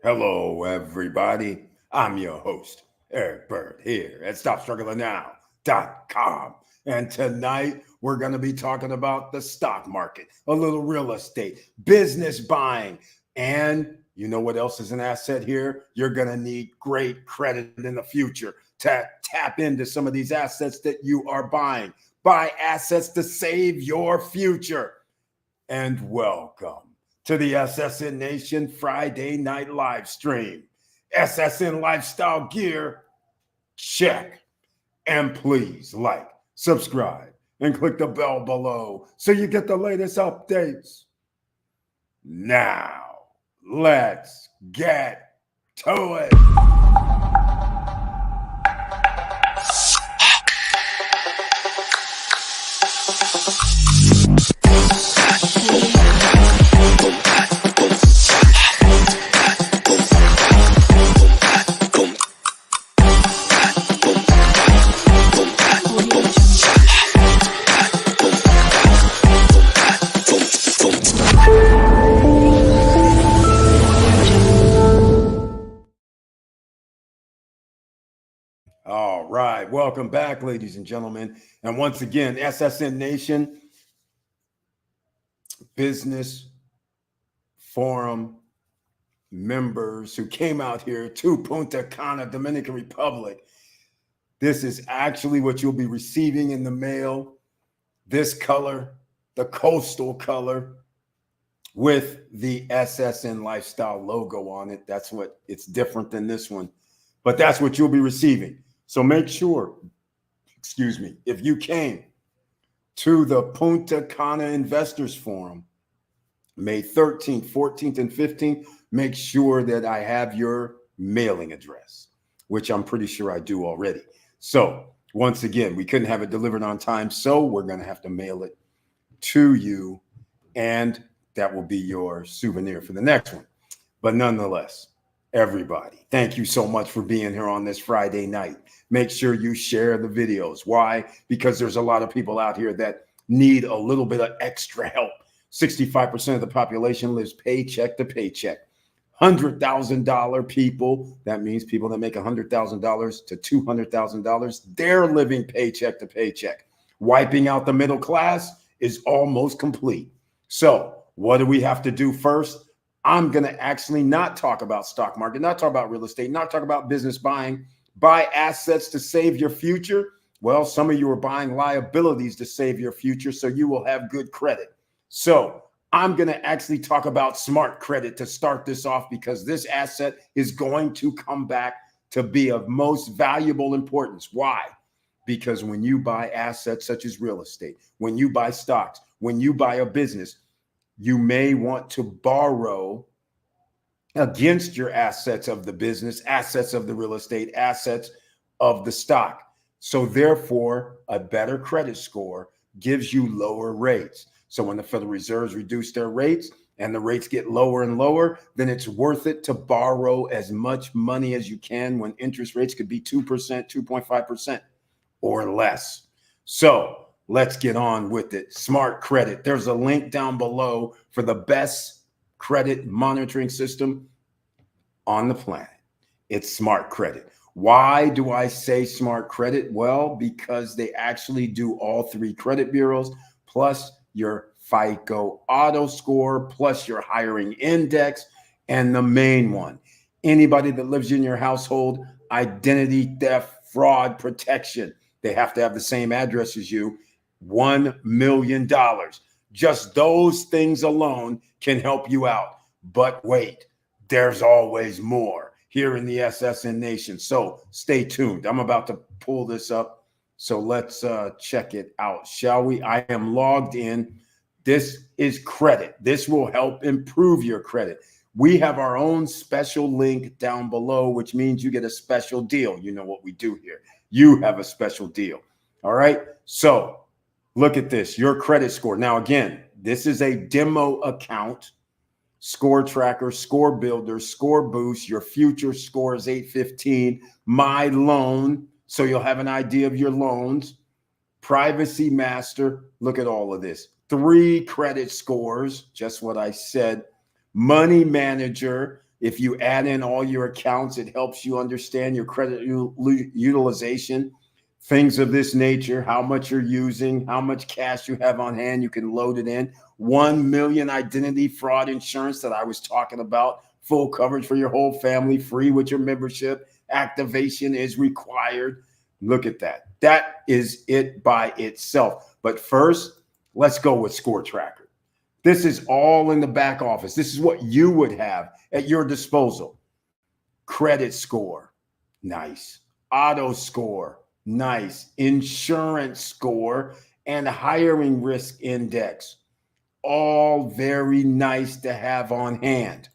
Hello, everybody. I'm your host, Eric Bird, here at StopStrugglingNow.com. And tonight, we're going to be talking about the stock market, a little real estate, business buying. And you know what else is an asset here? You're going to need great credit in the future to tap into some of these assets that you are buying. Buy assets to save your future. And welcome to the SSN Nation Friday night live stream. SSN Lifestyle Gear, check. And please like, subscribe, and click the bell below so you get the latest updates. Now, let's get to it. All right. Welcome back, ladies and gentlemen. And once again, SSN Nation Business Forum members who came out here to Punta Cana, Dominican Republic. This is actually what you'll be receiving in the mail. This color, the coastal color with the SSN Lifestyle logo on it. That's what it's different than this one, but that's what you'll be receiving. So make sure, if you came to the Punta Cana Investors Forum, May 13th, 14th, and 15th, make sure that I have your mailing address, which I'm pretty sure I do already. So once again, we couldn't have it delivered on time, so we're going to have to mail it to you, and that will be your souvenir for the next one. But nonetheless, everybody, thank you so much for being here on this Friday night. Make sure you share the videos. Why? Because there's a lot of people out here that need a little bit of extra help. 65% of the population lives paycheck to paycheck. $100,000 people, that means people that make $100,000 to $200,000, they're living paycheck to paycheck. Wiping out the middle class is almost complete. So what do we have to do first? I'm going to actually not talk about stock market, not talk about real estate, not talk about business buying. Buy assets to save your future. Well, some of you are buying liabilities to save your future, so you will have good credit. So I'm going to actually talk about smart credit to start this off, because this asset is going to come back to be of most valuable importance. Why? Because when you buy assets such as real estate, when you buy stocks, when you buy a business, you may want to borrow against your assets of the business, assets of the real estate, assets of the stock. So therefore, a better credit score gives you lower rates. So when the Federal Reserves reduce their rates and the rates get lower and lower, then it's worth it to borrow as much money as you can when interest rates could be 2%, 2.5% or less. So let's get on with it. Smart credit. There's a link down below for the best credit monitoring system on the planet. It's smart credit. Why do I say smart credit? Well, because they actually do all three credit bureaus, plus your FICO auto score, plus your hiring index, and the main one, anybody that lives in your household, identity theft, fraud protection. They have to have the same address as you. $1 million. Just those things alone can help you out. But wait, there's always more here in the SSN Nation. So stay tuned. I'm about to pull this up. So let's check it out, shall we? I am logged in. This is credit. This will help improve your credit. We have our own special link down below, which means you get a special deal. You know what we do here. You have a special deal. All right. So look at this, your credit score. Now, again, this is a demo account. Score tracker, score builder, score boost. Your future score is 815. My loan. So you'll have an idea of your loans. Privacy master. Look at all of this. 3 credit scores, just what I said. Money manager. If you add in all your accounts, it helps you understand your credit utilization, things of this nature, how much you're using, how much cash you have on hand. You can load it in. 1 million identity fraud insurance that I was talking about, full coverage for your whole family, free with your membership. Activation is required. Look at that. That is it by itself. But first, let's go with Score Tracker. This is all in the back office. This is what you would have at your disposal. Credit score, nice. Auto score, nice. Insurance score and hiring risk index, all very nice to have on hand.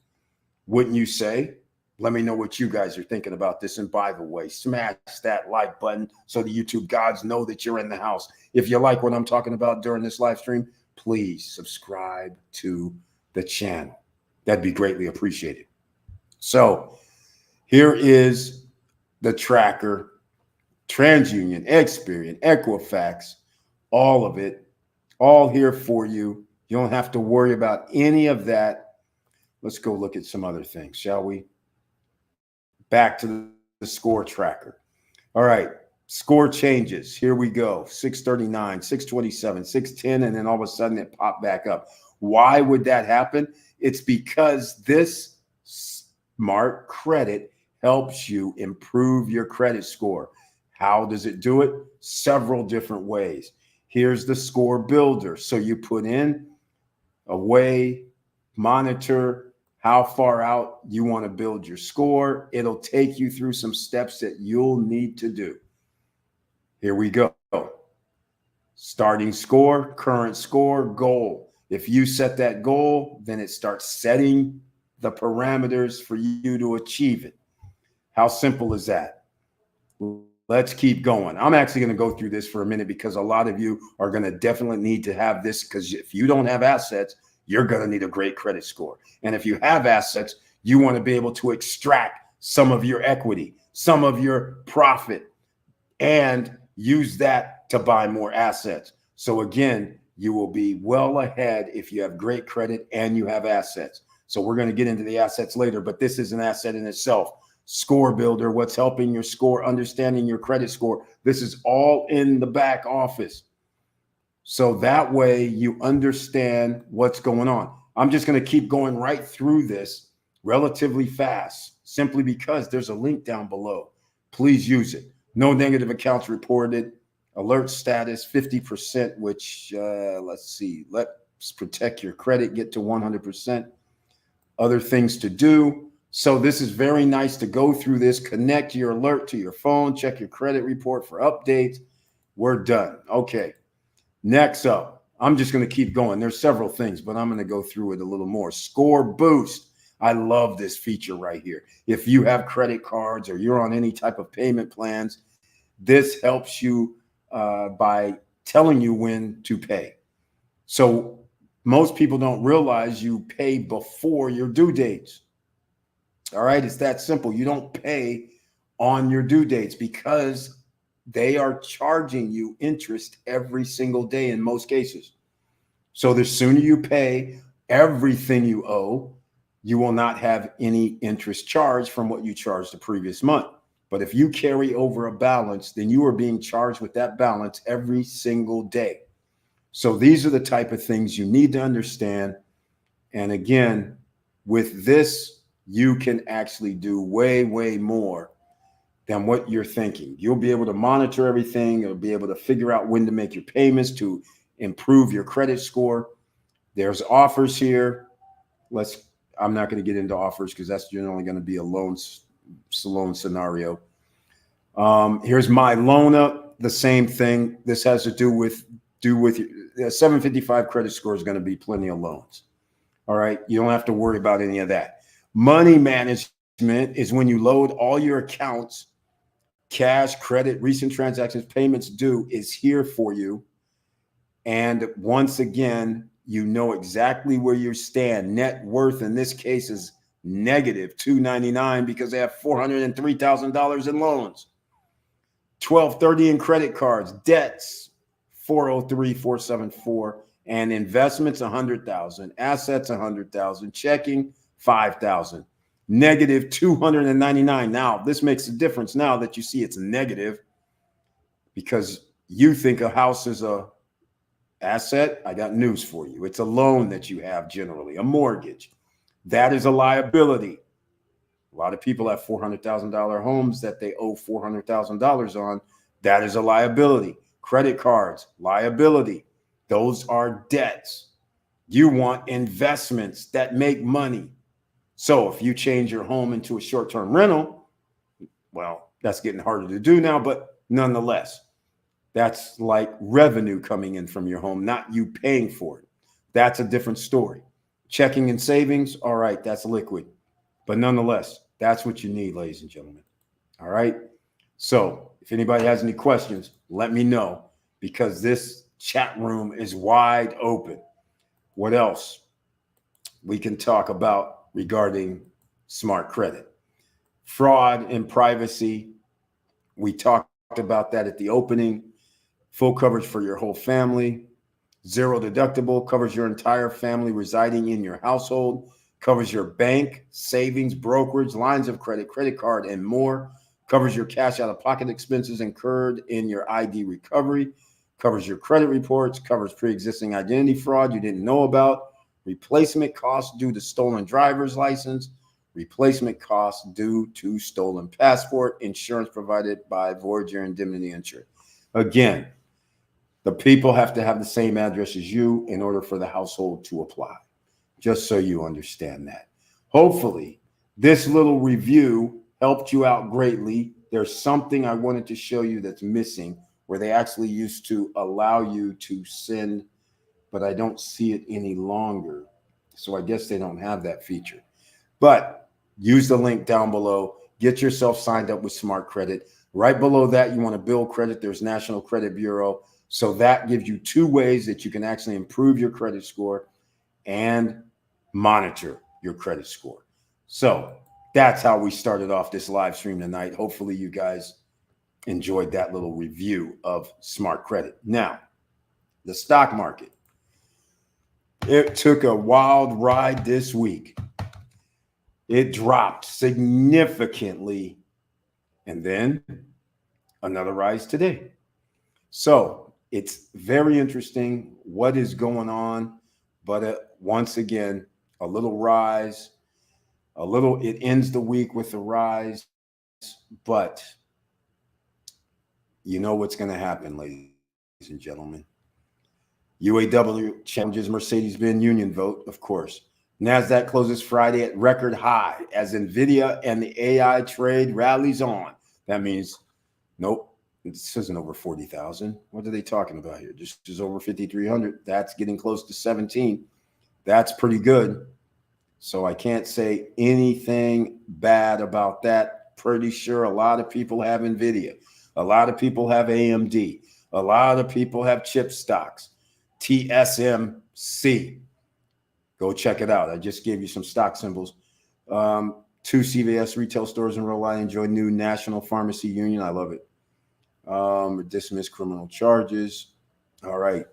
Wouldn't you say? Let me know what you guys are thinking about this. And by the way, smash that like button so the YouTube gods know that you're in the house. If you like what I'm talking about during this live stream, please subscribe to the channel. That'd be greatly appreciated. So here is the tracker, TransUnion, Experian, Equifax, all of it, all here for you. You don't have to worry about any of that. Let's go look at some other things, shall we? Back to the score tracker. All right, score changes. Here we go. 639, 627, 610, and then all of a sudden it popped back up. Why would that happen? It's because this smart credit helps you improve your credit score. How does it do it? Several different ways. Here's the score builder. So you put in a way, monitor how far out you want to build your score. It'll take you through some steps that you'll need to do. Here we go. Starting score, current score, goal. If you set that goal, then it starts setting the parameters for you to achieve it. How simple is that? Let's keep going. I'm actually going to go through this for a minute because a lot of you are going to definitely need to have this, because if you don't have assets, you're going to need a great credit score. And if you have assets, you want to be able to extract some of your equity, some of your profit, and use that to buy more assets. So again, you will be well ahead if you have great credit and you have assets. So we're going to get into the assets later, but this is an asset in itself. Score builder, what's helping your score, understanding your credit score. This is all in the back office. So that way you understand what's going on. I'm just going to keep going right through this relatively fast, simply because there's a link down below. Please use it. No negative accounts reported. Alert status 50%, which let's see. Let's protect your credit, get to 100%. Other things to do. So this is very nice to go through this, connect your alert to your phone, check your credit report for updates. We're done. Okay. Next up, I'm just going to keep going. There's several things, but I'm going to go through it a little more. Score boost. I love this feature right here. If you have credit cards or you're on any type of payment plans, this helps you by telling you when to pay. So most people don't realize you pay before your due dates. All right, it's that simple. You don't pay on your due dates because they are charging you interest every single day in most cases. So the sooner you pay everything you owe, you will not have any interest charged from what you charged the previous month. But if you carry over a balance, then you are being charged with that balance every single day. So these are the type of things you need to understand. And again, with this, you can actually do way, way more than what you're thinking. You'll be able to monitor everything. You'll be able to figure out when to make your payments to improve your credit score. There's offers here. I'm not going to get into offers because that's generally going to be a loan scenario. Here's my loan up, the same thing. This has to do with your 755 credit score is going to be plenty of loans. All right. You don't have to worry about any of that. Money management is when you load all your accounts, cash, credit, recent transactions, payments due is here for you. And once again, you know exactly where you stand. Net worth in this case is negative $299 because they have $403,000 in loans. 1230 in credit cards, debts 403,474, and investments 100,000, assets 100,000, checking 5,000. negative 299. Now, this makes a difference now that you see it's negative, because you think a house is a asset. I got news for you. It's a loan that you have, generally a mortgage. That is a liability. A lot of people have $400,000 homes that they owe $400,000 on. That is a liability. Credit cards, liability. Those are debts. You want investments that make money. So if you change your home into a short-term rental, well, that's getting harder to do now, but nonetheless, that's like revenue coming in from your home, not you paying for it. That's a different story. Checking and savings, all right, that's liquid. But nonetheless, that's what you need, ladies and gentlemen. All right. So if anybody has any questions, let me know, because this chat room is wide open. What else we can talk about regarding smart credit? Fraud and privacy. We talked about that at the opening. Full coverage for your whole family. Zero deductible, covers your entire family residing in your household. Covers your bank, savings, brokerage, lines of credit, credit card, and more. Covers your cash out-of-pocket expenses incurred in your ID recovery. Covers your credit reports. Covers pre-existing identity fraud you didn't know about. Replacement costs due to stolen driver's license. Replacement costs due to stolen passport. Insurance provided by Voyager Indemnity Insurance. Again, the people have to have the same address as you in order for the household to apply. Just so you understand that. Hopefully, this little review helped you out greatly. There's something I wanted to show you that's missing, where they actually used to allow you to send, but I don't see it any longer. So I guess they don't have that feature. But use the link down below. Get yourself signed up with Smart Credit. Right below that, you want to build credit. There's National Credit Bureau. So that gives you two ways that you can actually improve your credit score and monitor your credit score. So that's how we started off this live stream tonight. Hopefully you guys enjoyed that little review of Smart Credit. Now, the stock market. It took a wild ride this week. It dropped significantly, and then another rise today. So it's very interesting what is going on. But once again, a little rise, it ends the week with a rise. But you know what's going to happen, ladies and gentlemen. UAW challenges Mercedes-Benz union vote, of course. NASDAQ closes Friday at record high as NVIDIA and the AI trade rallies on. That means, nope, this isn't over 40,000. What are they talking about here? Just is over 5,300. That's getting close to 17. That's pretty good. So I can't say anything bad about that. Pretty sure a lot of people have NVIDIA. A lot of people have AMD. A lot of people have chip stocks. TSMC. Go check it out. I just gave you some stock symbols. 2 CVS retail stores in Rhode Island enjoy new National Pharmacy Union. I love it. Dismiss criminal charges. All right.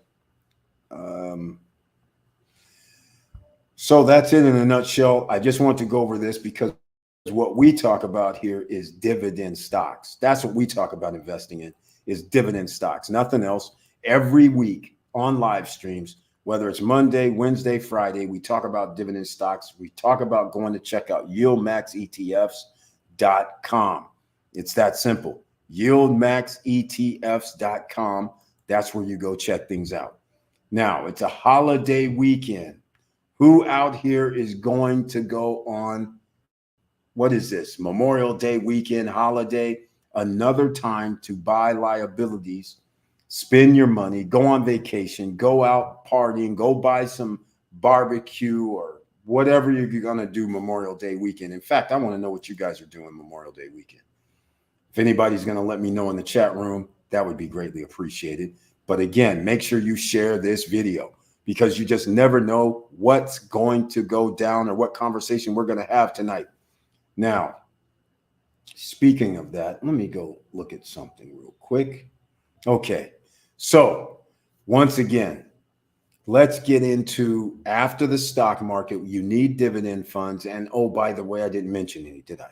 So that's it in a nutshell. I just want to go over this because what we talk about here is dividend stocks. That's what we talk about investing in, is dividend stocks, nothing else. Every week on live streams, whether it's Monday, Wednesday, Friday, we talk about dividend stocks. We talk about going to check out yieldmaxetfs.com. It's that simple. Yieldmaxetfs.com. That's where you go check things out. Now, it's a holiday weekend. Who out here is going to go on, what is this, Memorial Day weekend holiday? Another time to buy liabilities, spend your money, go on vacation, go out partying, go buy some barbecue or whatever you're going to do Memorial Day weekend. In fact, I want to know what you guys are doing Memorial Day weekend. If anybody's going to let me know in the chat room, that would be greatly appreciated. But again, make sure you share this video, because you just never know what's going to go down or what conversation we're going to have tonight. Now, speaking of that, let me go look at something real quick. Okay, so once again, let's get into after the stock market, you need dividend funds. And oh, by the way, I didn't mention any, did I?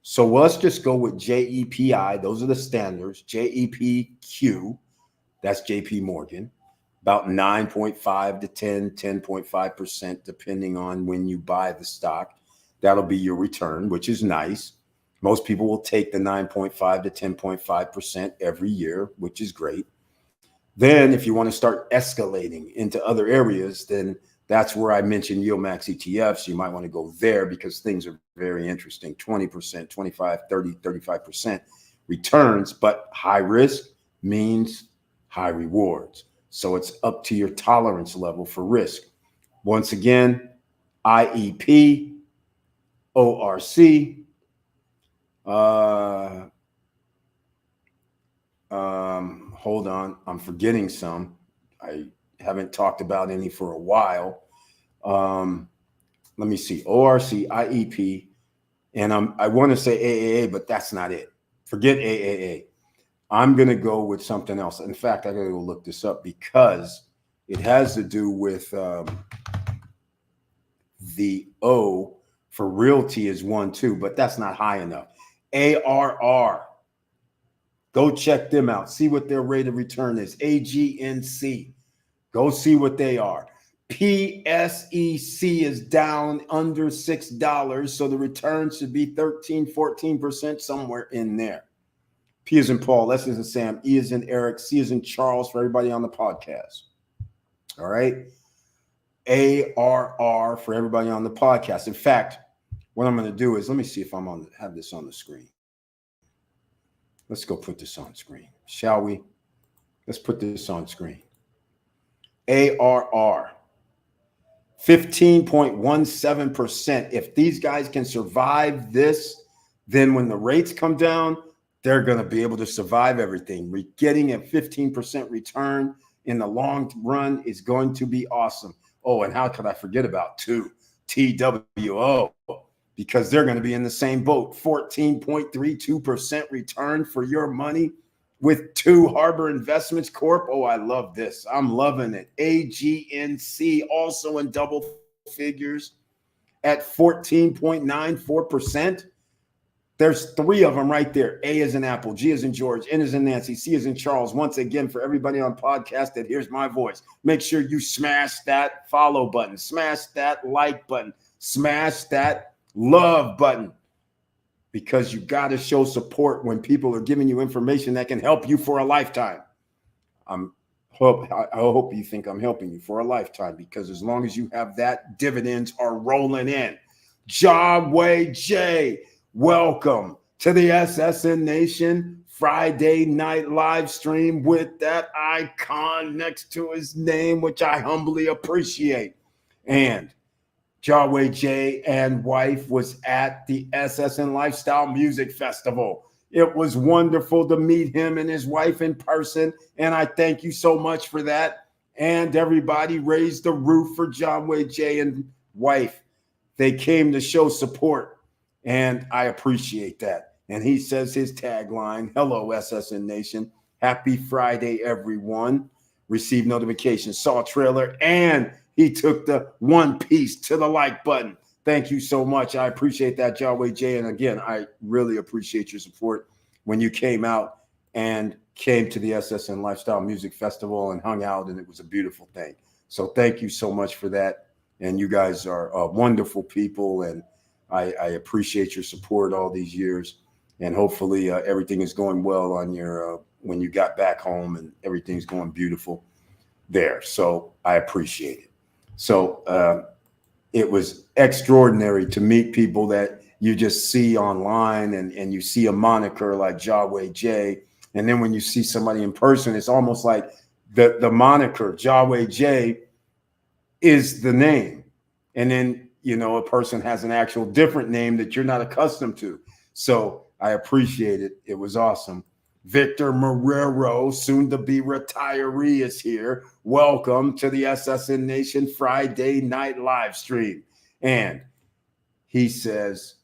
So let's just go with JEPI. Those are the standards. JEPQ, that's JP Morgan, about 9.5 to 10.5%, depending on when you buy the stock. That'll be your return, which is nice. Most people will take the 9.5 to 10.5% every year, which is great. Then if you want to start escalating into other areas, then that's where I mentioned yield max ETFs. You might want to go there because things are very interesting. 20%, 25, 30, 35% returns, but high risk means high rewards. So it's up to your tolerance level for risk. Once again, IEP, ORC, hold on, I'm forgetting some. I haven't talked about any for a while. Let me see, ORC, IEP, and I want to say AAA, but that's not it. Forget AAA. I'm going to go with something else. In fact, I got to go look this up because it has to do with the O for realty is 1, 2, but that's not high enough. ARR. Go check them out. See what their rate of return is. AGNC. Go see what they are. PSEC is down under $6, so the return should be 13, 14%, somewhere in there. P is in Paul, S is in Sam, E is in Eric, C is in Charles for everybody on the podcast. All right. ARR for everybody on the podcast. In fact, what I'm going to do is, let me see if I'm have this on the screen. Let's go put this on screen, shall we? Let's put this on screen. ARR, 15.17%. If these guys can survive this, then when the rates come down, they're going to be able to survive everything. Getting a 15% return in the long run is going to be awesome. Oh, and how could I forget about TWO? Because they're going to be in the same boat. 14.32% return for your money with Harbor Investments Corp. Oh, I love this. I'm loving it. AGNC also in double figures at 14.94%. There's 3 of them right there. A is in Apple, G is in George, N is in Nancy, C is in Charles. Once again, for everybody on podcast that hears my voice, make sure you smash that follow button, smash that like button, smash that love button, because you got to show support when people are giving you information that can help you for a lifetime. I hope you think I'm helping you for a lifetime, because as long as you have that, dividends are rolling in. Jawway J, welcome to the SSN Nation Friday night live stream with that icon next to his name, which I humbly appreciate. And Jawway J and wife was at the SSN Lifestyle Music Festival. It was wonderful to meet him and his wife in person, and I thank you so much for that. And everybody raised the roof for Jawway J and wife. They came to show support, and I appreciate that. And he says his tagline, hello, SSN Nation. Happy Friday, everyone. Received notifications, saw a trailer, and he took the one piece to the like button. Thank you so much. I appreciate that, Jawway J. And again, I really appreciate your support when you came out and came to the SSN Lifestyle Music Festival and hung out, and it was a beautiful thing. So thank you so much for that. And you guys are wonderful people, and I appreciate your support all these years. And hopefully everything is going well on your when you got back home, and everything's going beautiful there. So I appreciate it. So it was extraordinary to meet people that you just see online, and you see a moniker like Jawway J. And then when you see somebody in person, it's almost like the moniker Jawway J is the name. And then, you know, a person has an actual different name that you're not accustomed to. So I appreciate it. It was awesome. Victor Marrero, soon to be retiree, is here. Welcome to the SSN Nation Friday night live stream. And he says,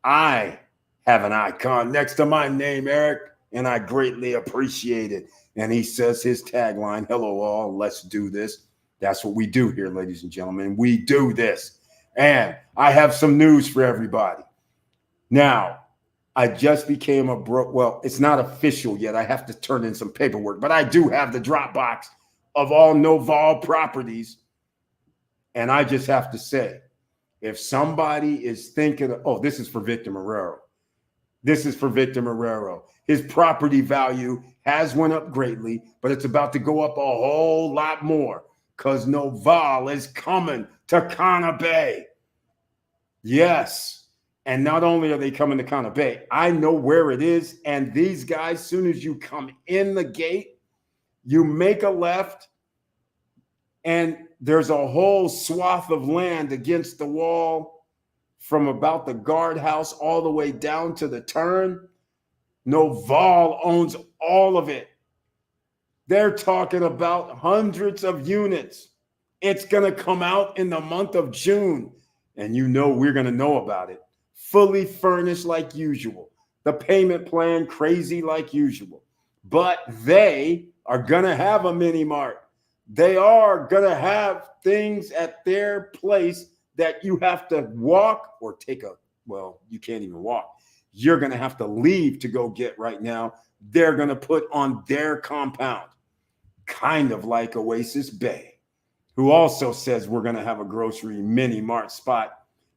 I have an icon next to my name, Eric, and I greatly appreciate it. And he says his tagline, hello all, let's do this. That's what we do here, ladies and gentlemen. We do this. And I have some news for everybody. Now, I just became a well, it's not official yet. I have to turn in some paperwork, but I do have the Dropbox of all Noval properties. And I just have to say, if somebody is thinking, oh, this is for Victor Marrero. This is for Victor Marrero. His property value has went up greatly, but it's about to go up a whole lot more because Noval is coming to Kana Bay. Yes. And not only are they coming to Kana Bay, I know where it is. And these guys, soon as you come in the gate, you make a left, and there's a whole swath of land against the wall from about the guardhouse all the way down to the turn. Noval owns all of it. They're talking about hundreds of units. It's going to come out in the month of June. And you know we're going to know about it. Fully furnished like usual. The payment plan crazy like usual. But they are going to have a mini mart. They are going to have things at their place that you have to walk or take a, well, you can't even walk. You're going to have to leave to go get right now. They're going to put on their compound, kind of like Oasis Bay, who also says we're going to have a grocery mini mart spot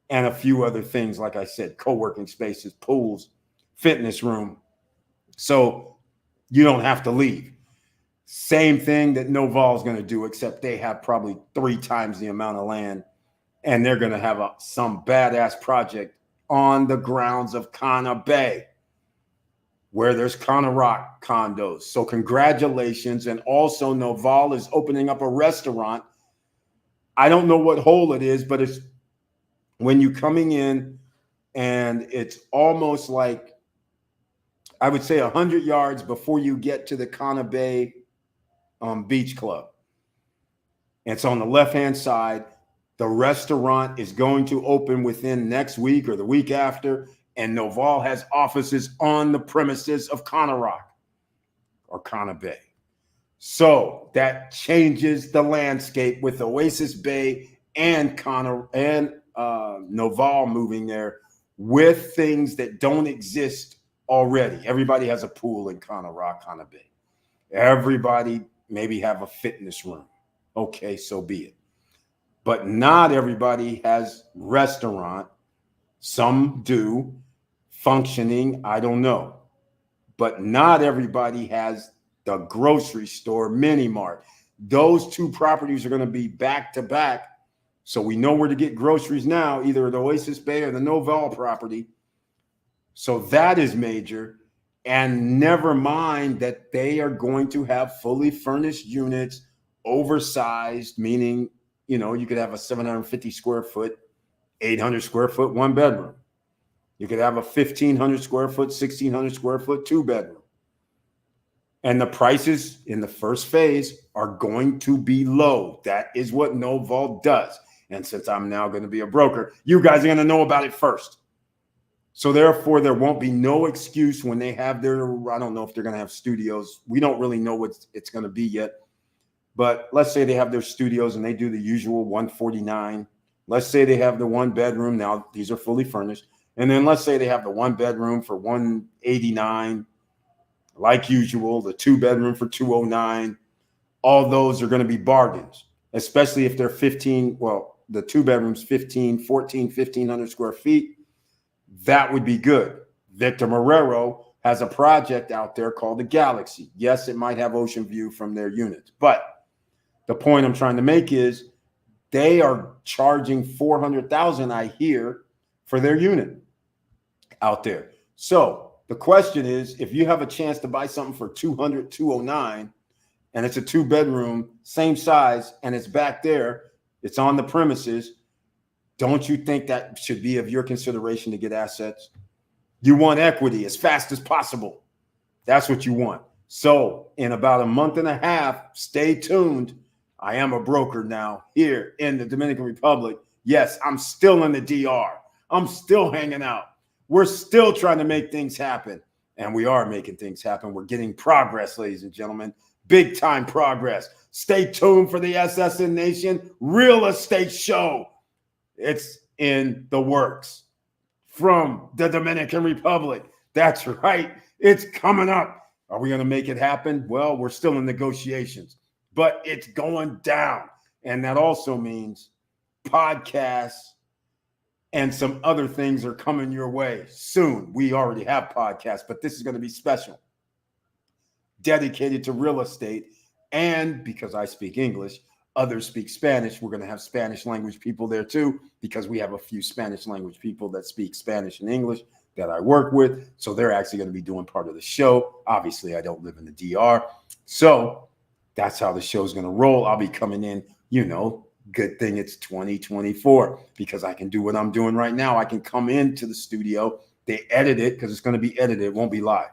and a few other things, like I said, co-working spaces, pools, fitness room. So you don't have to leave. Same thing that Noval is going to do, except they have probably 3 times the amount of land, and they're going to have some badass project on the grounds of Kana Bay, where there's Kana Rock condos. So congratulations. And also Noval is opening up a restaurant. I don't know what hole it is, but it's when you're coming in, and it's almost like, I would say 100 yards before you get to the Kana Bay Beach Club. It's on the left-hand side. The restaurant is going to open within next week or the week after, and Noval has offices on the premises of Kana Rock or Kana Bay. So that changes the landscape with Oasis Bay and Noval moving there with things that don't exist already. Everybody has a pool in Kana Rock, Kana Bay. Everybody maybe have a fitness room. Okay, so be it. But not everybody has restaurant. Some do. Functioning, I don't know. But not everybody has the grocery store, mini mart. Those 2 properties are going to be back to back. So we know where to get groceries now, either at Oasis Bay or the Noval property. So that is major. And never mind that they are going to have fully furnished units, oversized, meaning, you know, you could have a 750 square foot, 800 square foot, 1 bedroom. You could have a 1,500 square foot, 1,600 square foot, 2 bedroom. And the prices in the first phase are going to be low. That is what Noval does. And since I'm now going to be a broker, you guys are going to know about it first. So therefore, there won't be no excuse when they have their, I don't know if they're going to have studios. We don't really know what it's going to be yet. But let's say they have their studios and they do the usual 149. Let's say they have the 1 bedroom. Now, these are fully furnished. And then let's say they have the 1 bedroom for 189, like usual, the 2 bedroom for 209. All those are going to be bargains, especially if they're 15. Well, the 2 bedrooms, 1,500 square feet. That would be good. Victor Marrero has a project out there called the Galaxy. Yes, it might have ocean view from their units, but the point I'm trying to make is they are charging $400,000, I hear, for their unit out there. So the question is, if you have a chance to buy something for 200, 209, and it's a 2 bedroom, same size, and it's back there, it's on the premises, don't you think that should be of your consideration to get assets? You want equity as fast as possible. That's what you want. So in about a month and a half, stay tuned. I am a broker now here in the Dominican Republic. Yes, I'm still in the DR. I'm still hanging out. We're still trying to make things happen. And we are making things happen. We're getting progress, ladies and gentlemen. Big time progress. Stay tuned for the SSN Nation Real Estate Show. It's in the works from the Dominican Republic. That's right. It's coming up. Are we going to make it happen? Well, we're still in negotiations, but it's going down. And that also means podcasts and some other things are coming your way soon. We already have podcasts, but this is going to be special, dedicated to real estate. And because I speak English, others speak Spanish. We're going to have Spanish language people there too, because we have a few Spanish language people that speak Spanish and English that I work with. So they're actually going to be doing part of the show. Obviously, I don't live in the DR. So that's how the show's going to roll. I'll be coming in, good thing it's 2024 because I can do what I'm doing right now. I can come into the studio. They edit it because it's going to be edited. It won't be live,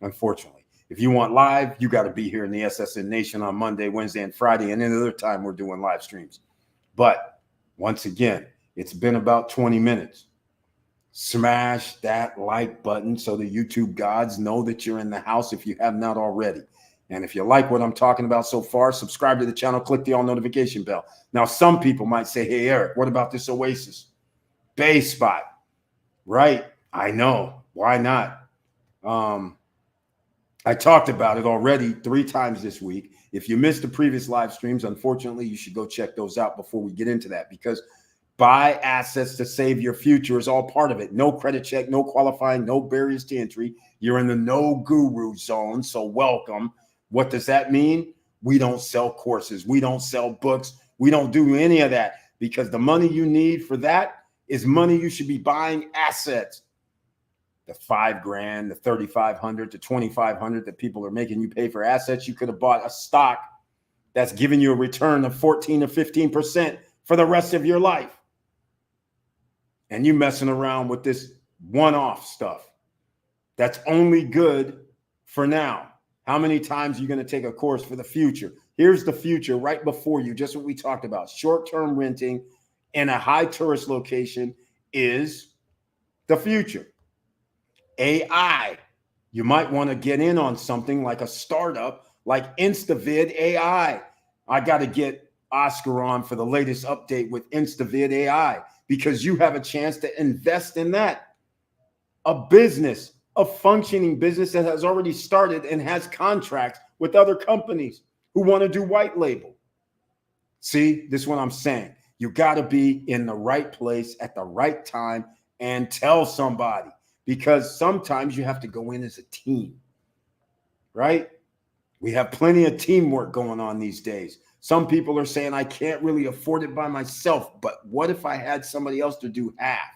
unfortunately. If you want live, you got to be here in the SSN Nation on Monday, Wednesday, and Friday. And any other time we're doing live streams. But once again, it's been about 20 minutes. Smash that like button so the YouTube gods know that you're in the house if you have not already. And if you like what I'm talking about so far, subscribe to the channel, click the all notification bell. Now, some people might say, hey, Eric, what about this Oasis Bay spot? Right. I know. Why not? I talked about it already 3 times this week. If you missed the previous live streams, unfortunately, you should go check those out before we get into that, because buy assets to save your future is all part of it. No credit check, no qualifying, no barriers to entry. You're in the no guru zone, so welcome. What does that mean? We don't sell courses. We don't sell books. We don't do any of that, because the money you need for that is money you should be buying assets. The $5,000, the $3,500, the $2,500 that people are making you pay for assets. You could have bought a stock that's giving you a return of 14 or 15% for the rest of your life. And you messing around with this one-off stuff that's only good for now. How many times are you going to take a course for the future? Here's the future right before you, just what we talked about. Short-term renting in a high tourist location is the future. AI. You might want to get in on something like a startup like InstaVid AI. I got to get Oscar on for the latest update with InstaVid AI, because you have a chance to invest in that. A business, a functioning business that has already started and has contracts with other companies who want to do white label. See, this is what I'm saying. You got to be in the right place at the right time and tell somebody. Because sometimes you have to go in as a team, right? We have plenty of teamwork going on these days. Some people are saying, I can't really afford it by myself, but what if I had somebody else to do half?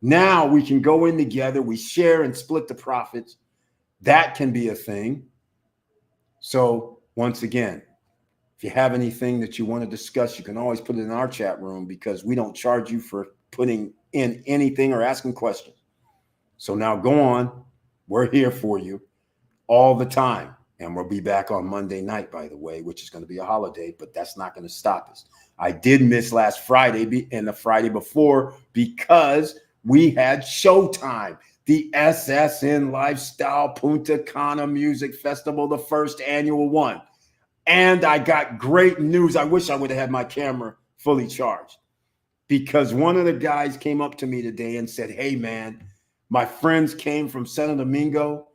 Now we can go in together, we share and split the profits. That can be a thing. So once again, if you have anything that you want to discuss, you can always put it in our chat room, because we don't charge you for putting in anything or asking questions. So now go on. We're here for you all the time. And we'll be back on Monday night, by the way, which is going to be a holiday, but that's not going to stop us. I did miss last Friday and the Friday before because we had Showtime, the SSN Lifestyle Punta Cana Music Festival, the first annual one. And I got great news. I wish I would have had my camera fully charged, because one of the guys came up to me today and said, hey, man, my friends came from Santo Domingo,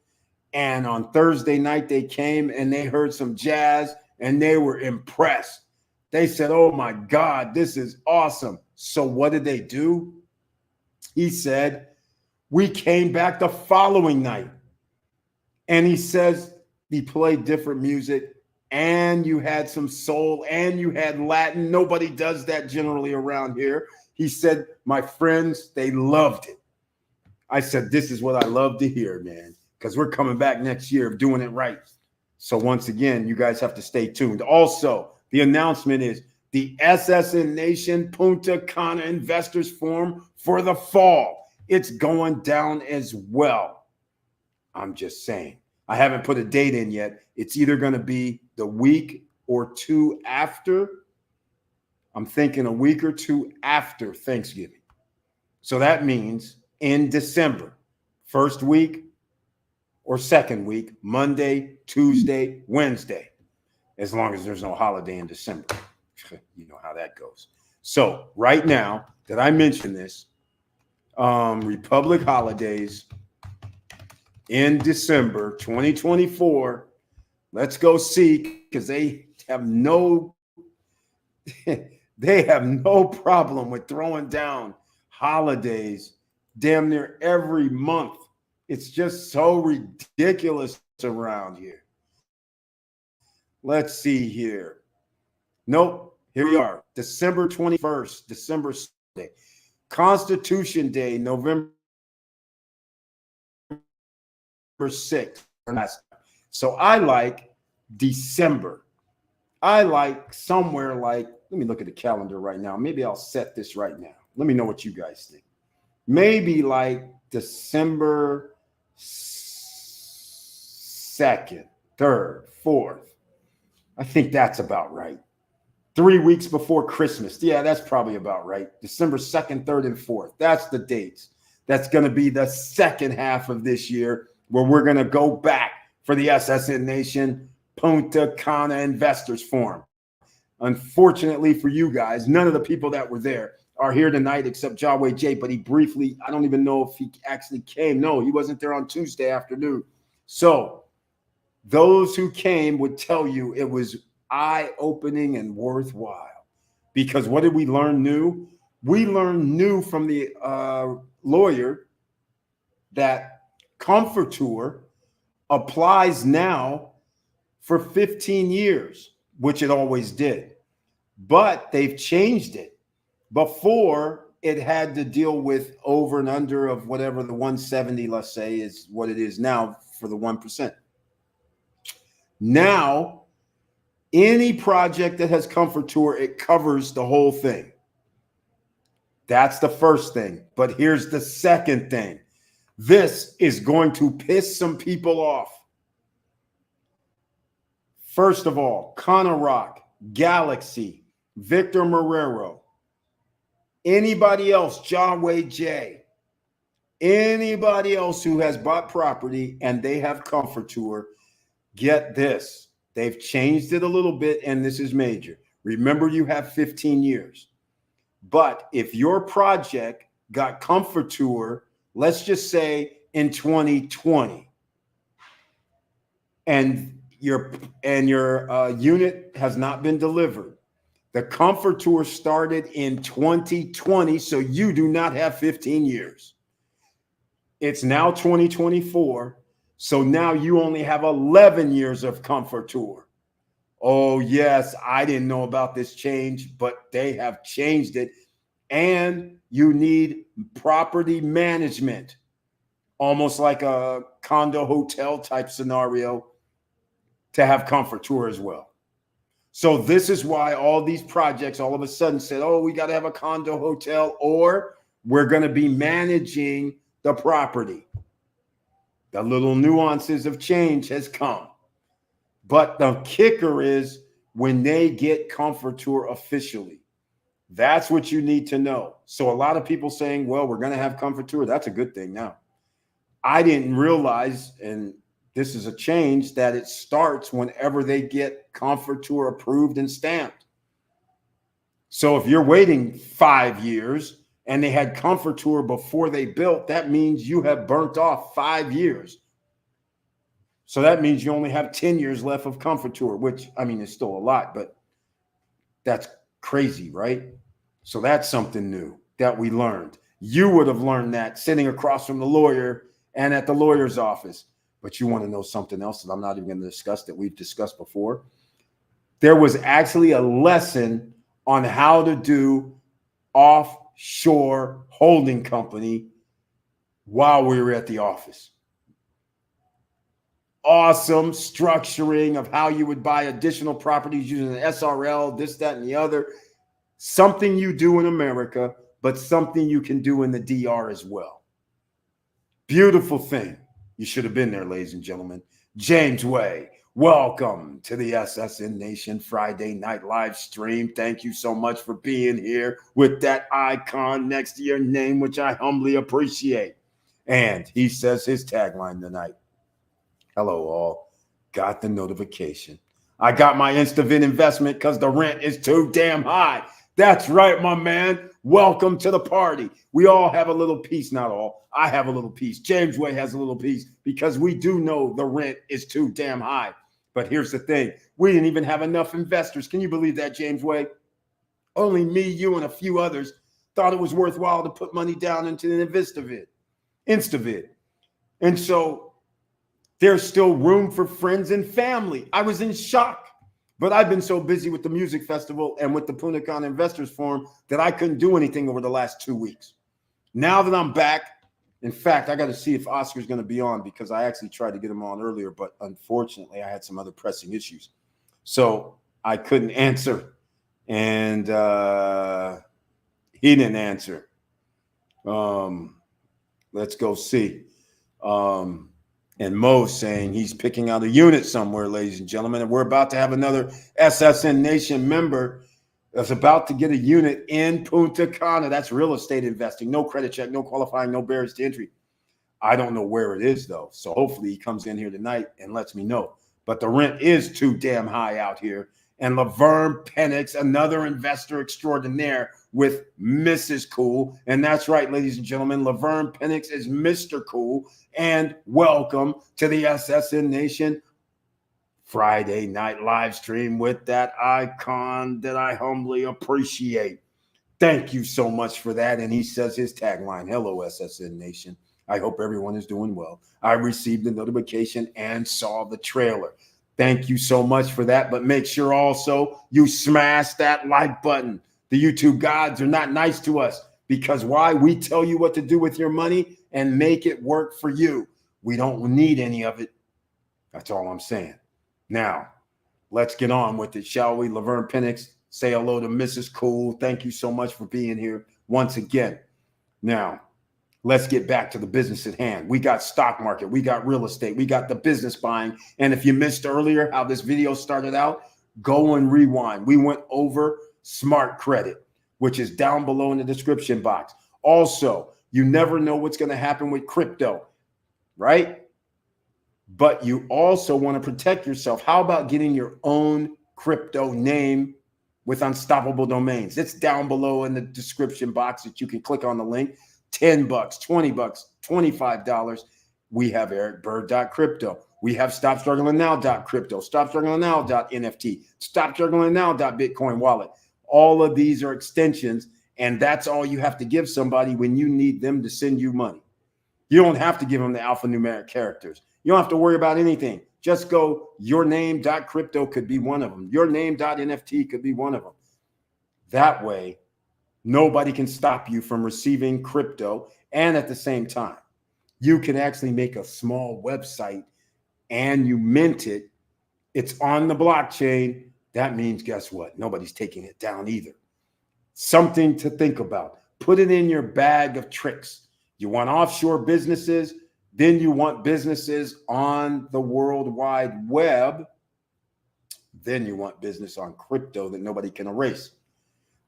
and on Thursday night they came and they heard some jazz and they were impressed. They said, oh my God, this is awesome. So what did they do? He said, we came back the following night. And he says he played different music, and you had some soul and you had Latin. Nobody does that generally around here. He said, my friends, they loved it. I said, this is what I love to hear, man, because we're coming back next year doing it right. So once again, you guys have to stay tuned. Also, the announcement is the SSN Nation Punta Cana Investors Forum for the fall. It's going down as well. I'm just saying. I haven't put a date in yet. It's either going to be the week or two after. I'm thinking a week or two after Thanksgiving. So that means in December, first week or second week, Monday, Tuesday, Wednesday. as long as there's no holiday in December. You know how that goes. So right now that I mention this, Republic holidays in December 2024, let's go see, because they have no they have no problem with throwing down holidays damn near every month. It's just so ridiculous around here. Let's see here. Nope. Here we are. December 21st, December Sunday. Constitution Day, November 6th. So I like December. I like somewhere like, let me look at the calendar right now. Maybe I'll set this right now. Let me know what you guys think. Maybe like December 2nd, 3rd, 4th. I think that's about right. 3 weeks before Christmas. Yeah, that's probably about right. December 2nd, 3rd, and 4th. That's the dates. That's going to be the second half of this year where we're going to go back for the SSN Nation Punta Cana Investors Forum. Unfortunately for you guys, none of the people that were there are here tonight except Yahweh J, but he briefly, I don't even know if he actually came. No, he wasn't there on Tuesday afternoon. So those who came would tell you it was eye-opening and worthwhile. Because what did we learn new? We learned new from the lawyer that Comforteur applies now for 15 years, which it always did. But they've changed it. Before, it had to deal with over and under of whatever the 170, let's say, is what it is now for the 1%. Now, any project that has Comforteur, it covers the whole thing. That's the first thing. But here's the second thing. This is going to piss some people off. First of all, Connor Rock, Galaxy, Victor Marrero, anybody else, Yahweh J, anybody else who has bought property and they have Comforteur, get this. They've changed it a little bit, and this is major. Remember, you have 15 years. But if your project got Comforteur, let's just say in 2020, and your unit has not been delivered, the Comforteur started in 2020, so you do not have 15 years. It's now 2024, so now you only have 11 years of Comforteur. Oh, yes, I didn't know about this change, but they have changed it. And you need property management, almost like a condo hotel type scenario, to have Comforteur as well. So this is why all these projects all of a sudden said, oh, we got to have a condo hotel, or we're going to be managing the property. The little nuances of change has come. But the kicker is when they get Comforteur officially. That's what you need to know. So a lot of people saying, well, we're going to have Comforteur. That's a good thing now. I didn't realize, and this is a change, that it starts whenever they get Comforteur approved and stamped. So if you're waiting 5 years and they had Comforteur before they built, that means you have burnt off 5 years. So that means you only have 10 years left of Comforteur, which, I mean, is still a lot, but that's crazy, right? So that's something new that we learned. You would have learned that sitting across from the lawyer and at the lawyer's office. But you want to know something else that I'm not even going to discuss that we've discussed before? There was actually a lesson on how to do offshore holding company while we were at the office. Awesome structuring of how you would buy additional properties using an SRL, this, that, and the other. Something you do in America, but something you can do in the DR as well. Beautiful thing. You should have been there, ladies and gentlemen. James Way, welcome to the SSN Nation Friday night live stream. Thank you so much for being here with that icon next to your name, which I humbly appreciate. And he says his tagline tonight. Hello, all. Got the notification. I got my InstaVid investment because the rent is too damn high. That's right, my man. Welcome to the party. We all have a little piece, not all. I have a little piece. James Way has a little piece because we do know the rent is too damn high. But here's the thing. We didn't even have enough investors. Can you believe that, James Way? Only me, you, and a few others thought it was worthwhile to put money down into the InstaVid. And so there's still room for friends and family. I was in shock. But I've been so busy with the music festival and with the Polygon Investors Forum that I couldn't do anything over the last 2 weeks. Now that I'm back, in fact, I got to see if Oscar's going to be on because I actually tried to get him on earlier, but unfortunately I had some other pressing issues. So I couldn't answer. And he didn't answer. Let's go see. And Mo's saying he's picking out a unit somewhere, ladies and gentlemen. And we're about to have another SSN Nation member that's about to get a unit in Punta Cana. That's real estate investing. No credit check, no qualifying, no barriers to entry. I don't know where it is, though. So hopefully he comes in here tonight and lets me know. But the rent is too damn high out here. And Laverne Penix, another investor extraordinaire with Mrs. Cool. And that's right, ladies and gentlemen, Laverne Penix is Mr. Cool. And welcome to the SSN Nation Friday night live stream with that icon that I humbly appreciate. Thank you so much for that. And he says his tagline, hello, SSN Nation. I hope everyone is doing well. I received the notification and saw the trailer. Thank you so much for that. But make sure also you smash that like button. The YouTube gods are not nice to us because why? We tell you what to do with your money and make it work for you. We don't need any of it. That's all I'm saying. Now, let's get on with it, shall we? Laverne Penix, say hello to Mrs. Cool. Thank you so much for being here once again. Now, let's get back to the business at hand. We got stock market. We got real estate. We got the business buying. And if you missed earlier how this video started out, go and rewind. We went over smart credit, which is down below in the description box. Also, you never know what's going to happen with crypto, right? But you also want to protect yourself. How about getting your own crypto name with unstoppable domains? It's down below in the description box that you can click on the link. $10, $20, $25. We have ericbird.crypto. We have stopstrugglingnow.crypto, stopstrugglingnow.nft, stopstrugglingnow.bitcoin wallet. All of these are extensions, and that's all you have to give somebody when you need them to send you money. You don't have to give them the alphanumeric characters. You don't have to worry about anything. Just go, yourname.crypto could be one of them. Yourname.nft could be one of them. That way, nobody can stop you from receiving crypto. And at the same time, you can actually make a small website and you mint it. It's on the blockchain. That means, guess what? Nobody's taking it down either. Something to think about. Put it in your bag of tricks. You want offshore businesses, then you want businesses on the World Wide Web. Then you want business on crypto that nobody can erase.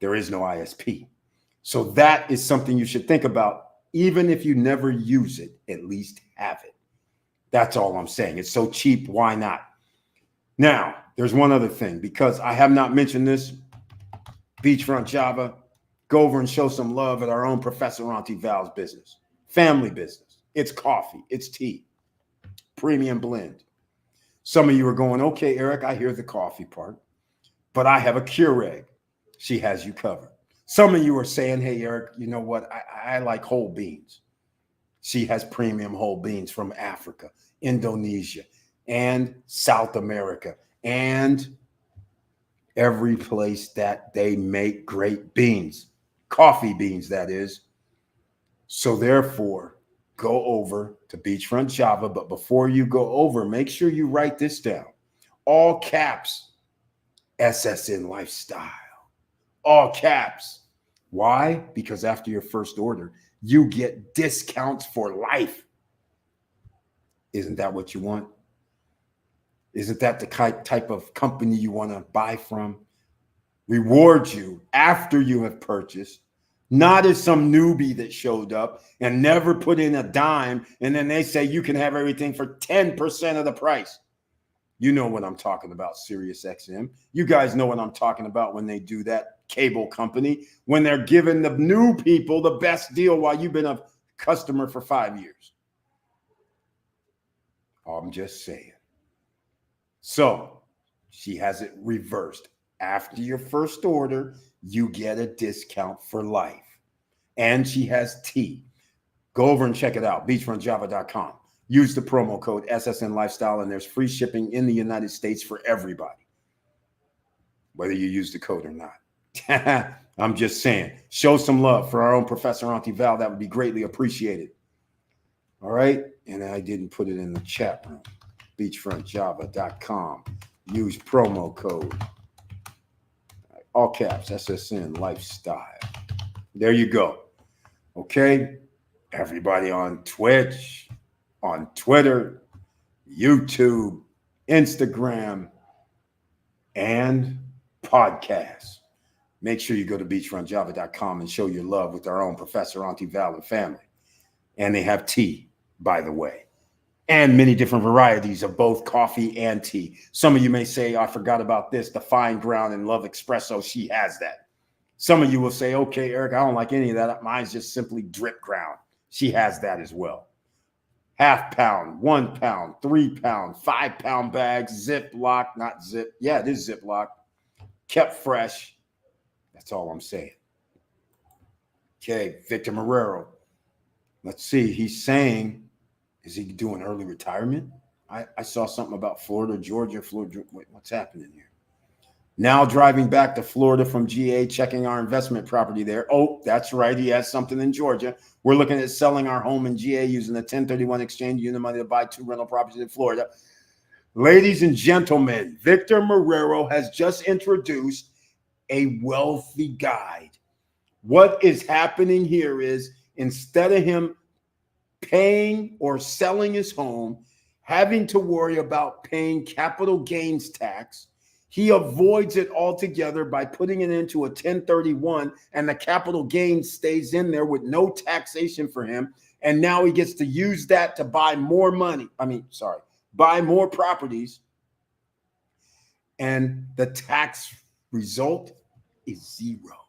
There is no ISP. So that is something you should think about. Even if you never use it, at least have it. That's all I'm saying. It's so cheap. Why not? Now, there's one other thing, because I have not mentioned this. Beachfront Java, go over and show some love at our own Professor Auntie Val's business. Family business. It's coffee. It's tea. Premium blend. Some of you are going, okay, Eric, I hear the coffee part, but I have a Keurig. She has you covered. Some of you are saying, hey, Eric, you know what? I like whole beans. She has premium whole beans from Africa, Indonesia, and South America, and every place that they make great beans, coffee beans, that is. So therefore, go over to Beachfront Java. But before you go over, make sure you write this down. All caps, SSN Lifestyle. All caps. Why? Because after your first order, you get discounts for life. Isn't that what you want? Isn't that the type of company you want to buy from? Reward you after you have purchased, not as some newbie that showed up and never put in a dime, and then they say you can have everything for 10% of the price. You know what I'm talking about, Sirius XM. You guys know what I'm talking about when they do that cable company, when they're giving the new people the best deal while you've been a customer for 5 years. I'm just saying. So she has it reversed. After your first order, you get a discount for life. And she has tea. Go over and check it out, beachfrontjava.com. Use the promo code SSN Lifestyle, and there's free shipping in the United States for everybody, whether you use the code or not. I'm just saying, show some love for our own Professor Auntie Val. That would be greatly appreciated. All right. And I didn't put it in the chat room. Beachfrontjava.com. Use promo code, all caps, SSN Lifestyle. There you go. Okay. Everybody on Twitch, on Twitter, YouTube, Instagram, and podcasts. Make sure you go to beachfrontjava.com and show your love with our own Professor Auntie Val and family. And they have tea, by the way, and many different varieties of both coffee and tea. Some of you may say, I forgot about this, the fine ground and love espresso. She has that. Some of you will say, okay, Eric, I don't like any of that. Mine's just simply drip ground. She has that as well. Half pound, 1 pound, 3 pound, 5 pound bags, Ziploc, not zip. Yeah, it is Ziploc. Kept fresh. That's all I'm saying. Okay, Victor Marrero. Let's see. He's saying, is he doing early retirement? I saw something about Florida, Georgia. Wait, what's happening here? Now driving back to Florida from GA, checking our investment property there. Oh, that's right. He has something in Georgia. We're looking at selling our home in GA using the 1031 exchange unit money to buy 2 rental properties in Florida. Ladies and gentlemen, Victor Marrero has just introduced a wealthy guide. What is happening here is, instead of him paying or selling his home, having to worry about paying capital gains tax, he avoids it altogether by putting it into a 1031, and the capital gain stays in there with no taxation for him. And now he gets to use that to buy more buy more properties. And the tax result is zero.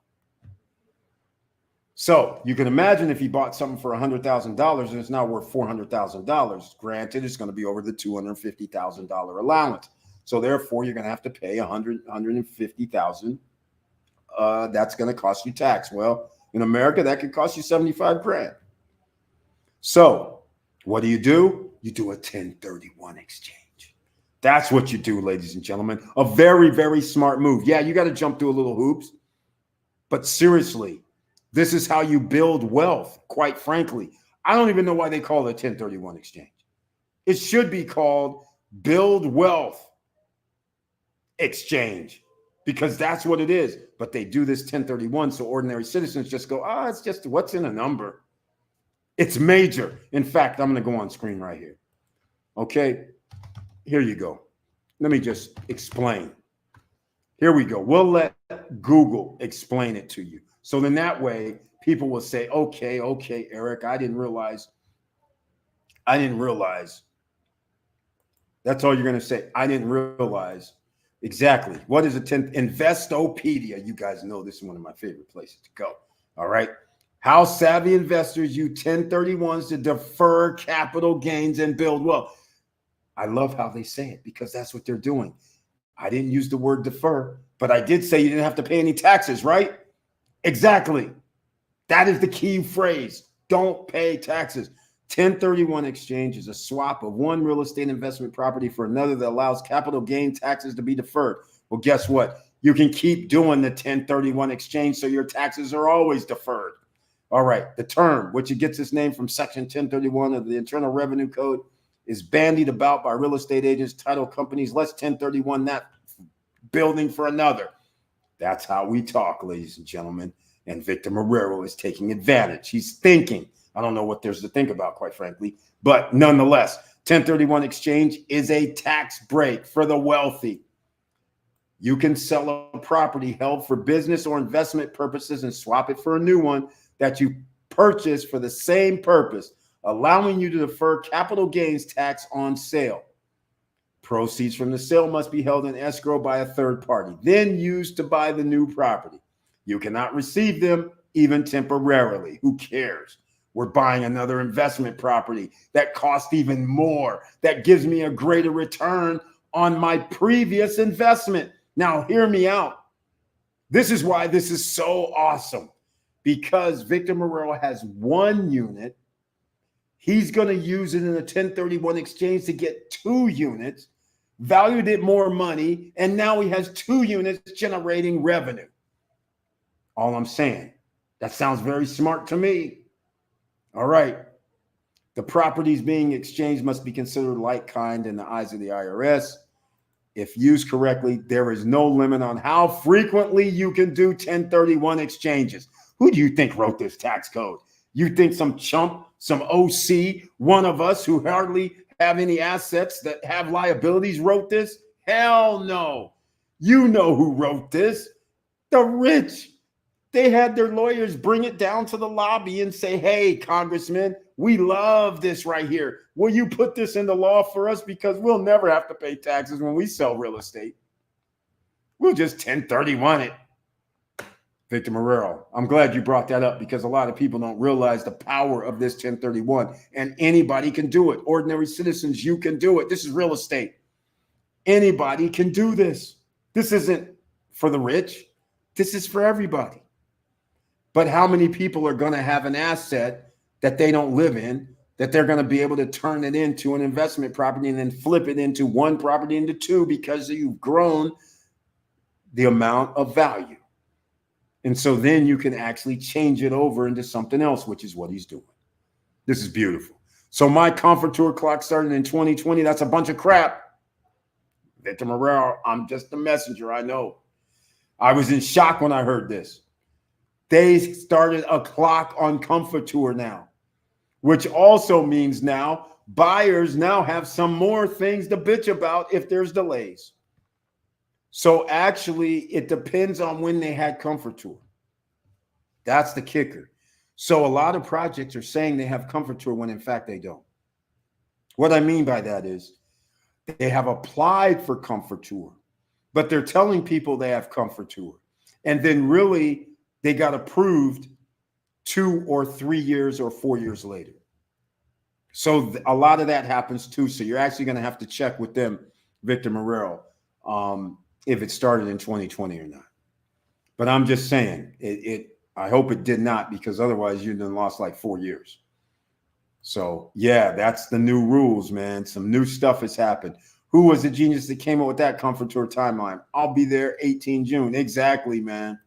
So you can imagine if he bought something for $100,000 and it's now worth $400,000. Granted, it's going to be over the $250,000 allowance. So therefore, you're going to have to pay $150,000. That's going to cost you tax. Well, in America, that could cost you 75 grand. So what do? You do a 1031 exchange. That's what you do, ladies and gentlemen. A very, very smart move. Yeah, you got to jump through a little hoops. But seriously, this is how you build wealth, quite frankly. I don't even know why they call it a 1031 exchange. It should be called Build Wealth Exchange, because that's what it is. But they do this 1031, so ordinary citizens just go, it's just what's in a number. It's major. In fact, I'm going to go on screen right here. Okay, here you go. Let me just explain. Here we go. We'll let Google explain it to you. So then that way people will say, okay, Eric, I didn't realize. That's all you're going to say. I didn't realize. Exactly. What is a Investopedia? You guys know this is one of my favorite places to go. All right. How savvy investors use 1031s to defer capital gains and build wealth. I love how they say it, because that's what they're doing. I didn't use the word defer, but I did say you didn't have to pay any taxes, right? Exactly. That is the key phrase. Don't pay taxes. 1031 exchange is a swap of one real estate investment property for another that allows capital gain taxes to be deferred. Well, guess what? You can keep doing the 1031 exchange, so your taxes are always deferred. All right. The term, which it gets its name from Section 1031 of the Internal Revenue Code, is bandied about by real estate agents, title companies. Let's 1031 that building for another. That's how we talk, ladies and gentlemen. And Victor Marrero is taking advantage. He's thinking. I don't know what there's to think about, quite frankly. But nonetheless, 1031 exchange is a tax break for the wealthy. You can sell a property held for business or investment purposes and swap it for a new one that you purchased for the same purpose, allowing you to defer capital gains tax on sale. Proceeds from the sale must be held in escrow by a third party, then used to buy the new property. You cannot receive them even temporarily. Who cares? We're buying another investment property that costs even more, that gives me a greater return on my previous investment. Now, hear me out. This is why this is so awesome, because Victor Morero has one unit. He's going to use it in a 1031 exchange to get 2 units, valued it more money, and now he has 2 units generating revenue. All I'm saying, that sounds very smart to me. All right. The properties being exchanged must be considered like kind in the eyes of the IRS. If used correctly, there is no limit on how frequently you can do 1031 exchanges. Who do you think wrote this tax code? You think some chump, some OC, one of us who hardly have any assets that have liabilities wrote this? Hell no. You know who wrote this. The rich. They had their lawyers bring it down to the lobby and say, hey, congressman, we love this right here. Will you put this into law for us? Because we'll never have to pay taxes when we sell real estate. We'll just 1031 it. Victor Morero, I'm glad you brought that up, because a lot of people don't realize the power of this 1031, and anybody can do it. Ordinary citizens, you can do it. This is real estate. Anybody can do this. This isn't for the rich. This is for everybody. But how many people are going to have an asset that they don't live in, that they're going to be able to turn it into an investment property and then flip it into one property into 2 because you've grown the amount of value? And so then you can actually change it over into something else, which is what he's doing. This is beautiful. So my comfort tour clock started in 2020. That's a bunch of crap. Victor Morero, I'm just a messenger. I know. I was in shock when I heard this. They started a clock on Comfort Tour now, which also means now buyers now have some more things to bitch about if there's delays. So actually, it depends on when they had Comfort Tour. That's the kicker. So a lot of projects are saying they have Comfort Tour when in fact they don't. What I mean by that is they have applied for Comfort Tour, but they're telling people they have Comfort Tour. And then really they got approved 2 or 3 years or 4 years later. So a lot of that happens too. So you're actually going to have to check with them, Victor Morero, if it started in 2020 or not. But I'm just saying, I hope it did not, because otherwise you'd have lost like 4 years. So yeah, that's the new rules, man. Some new stuff has happened. Who was the genius that came up with that Comfort Tour timeline? I'll be there 18 June. Exactly, man.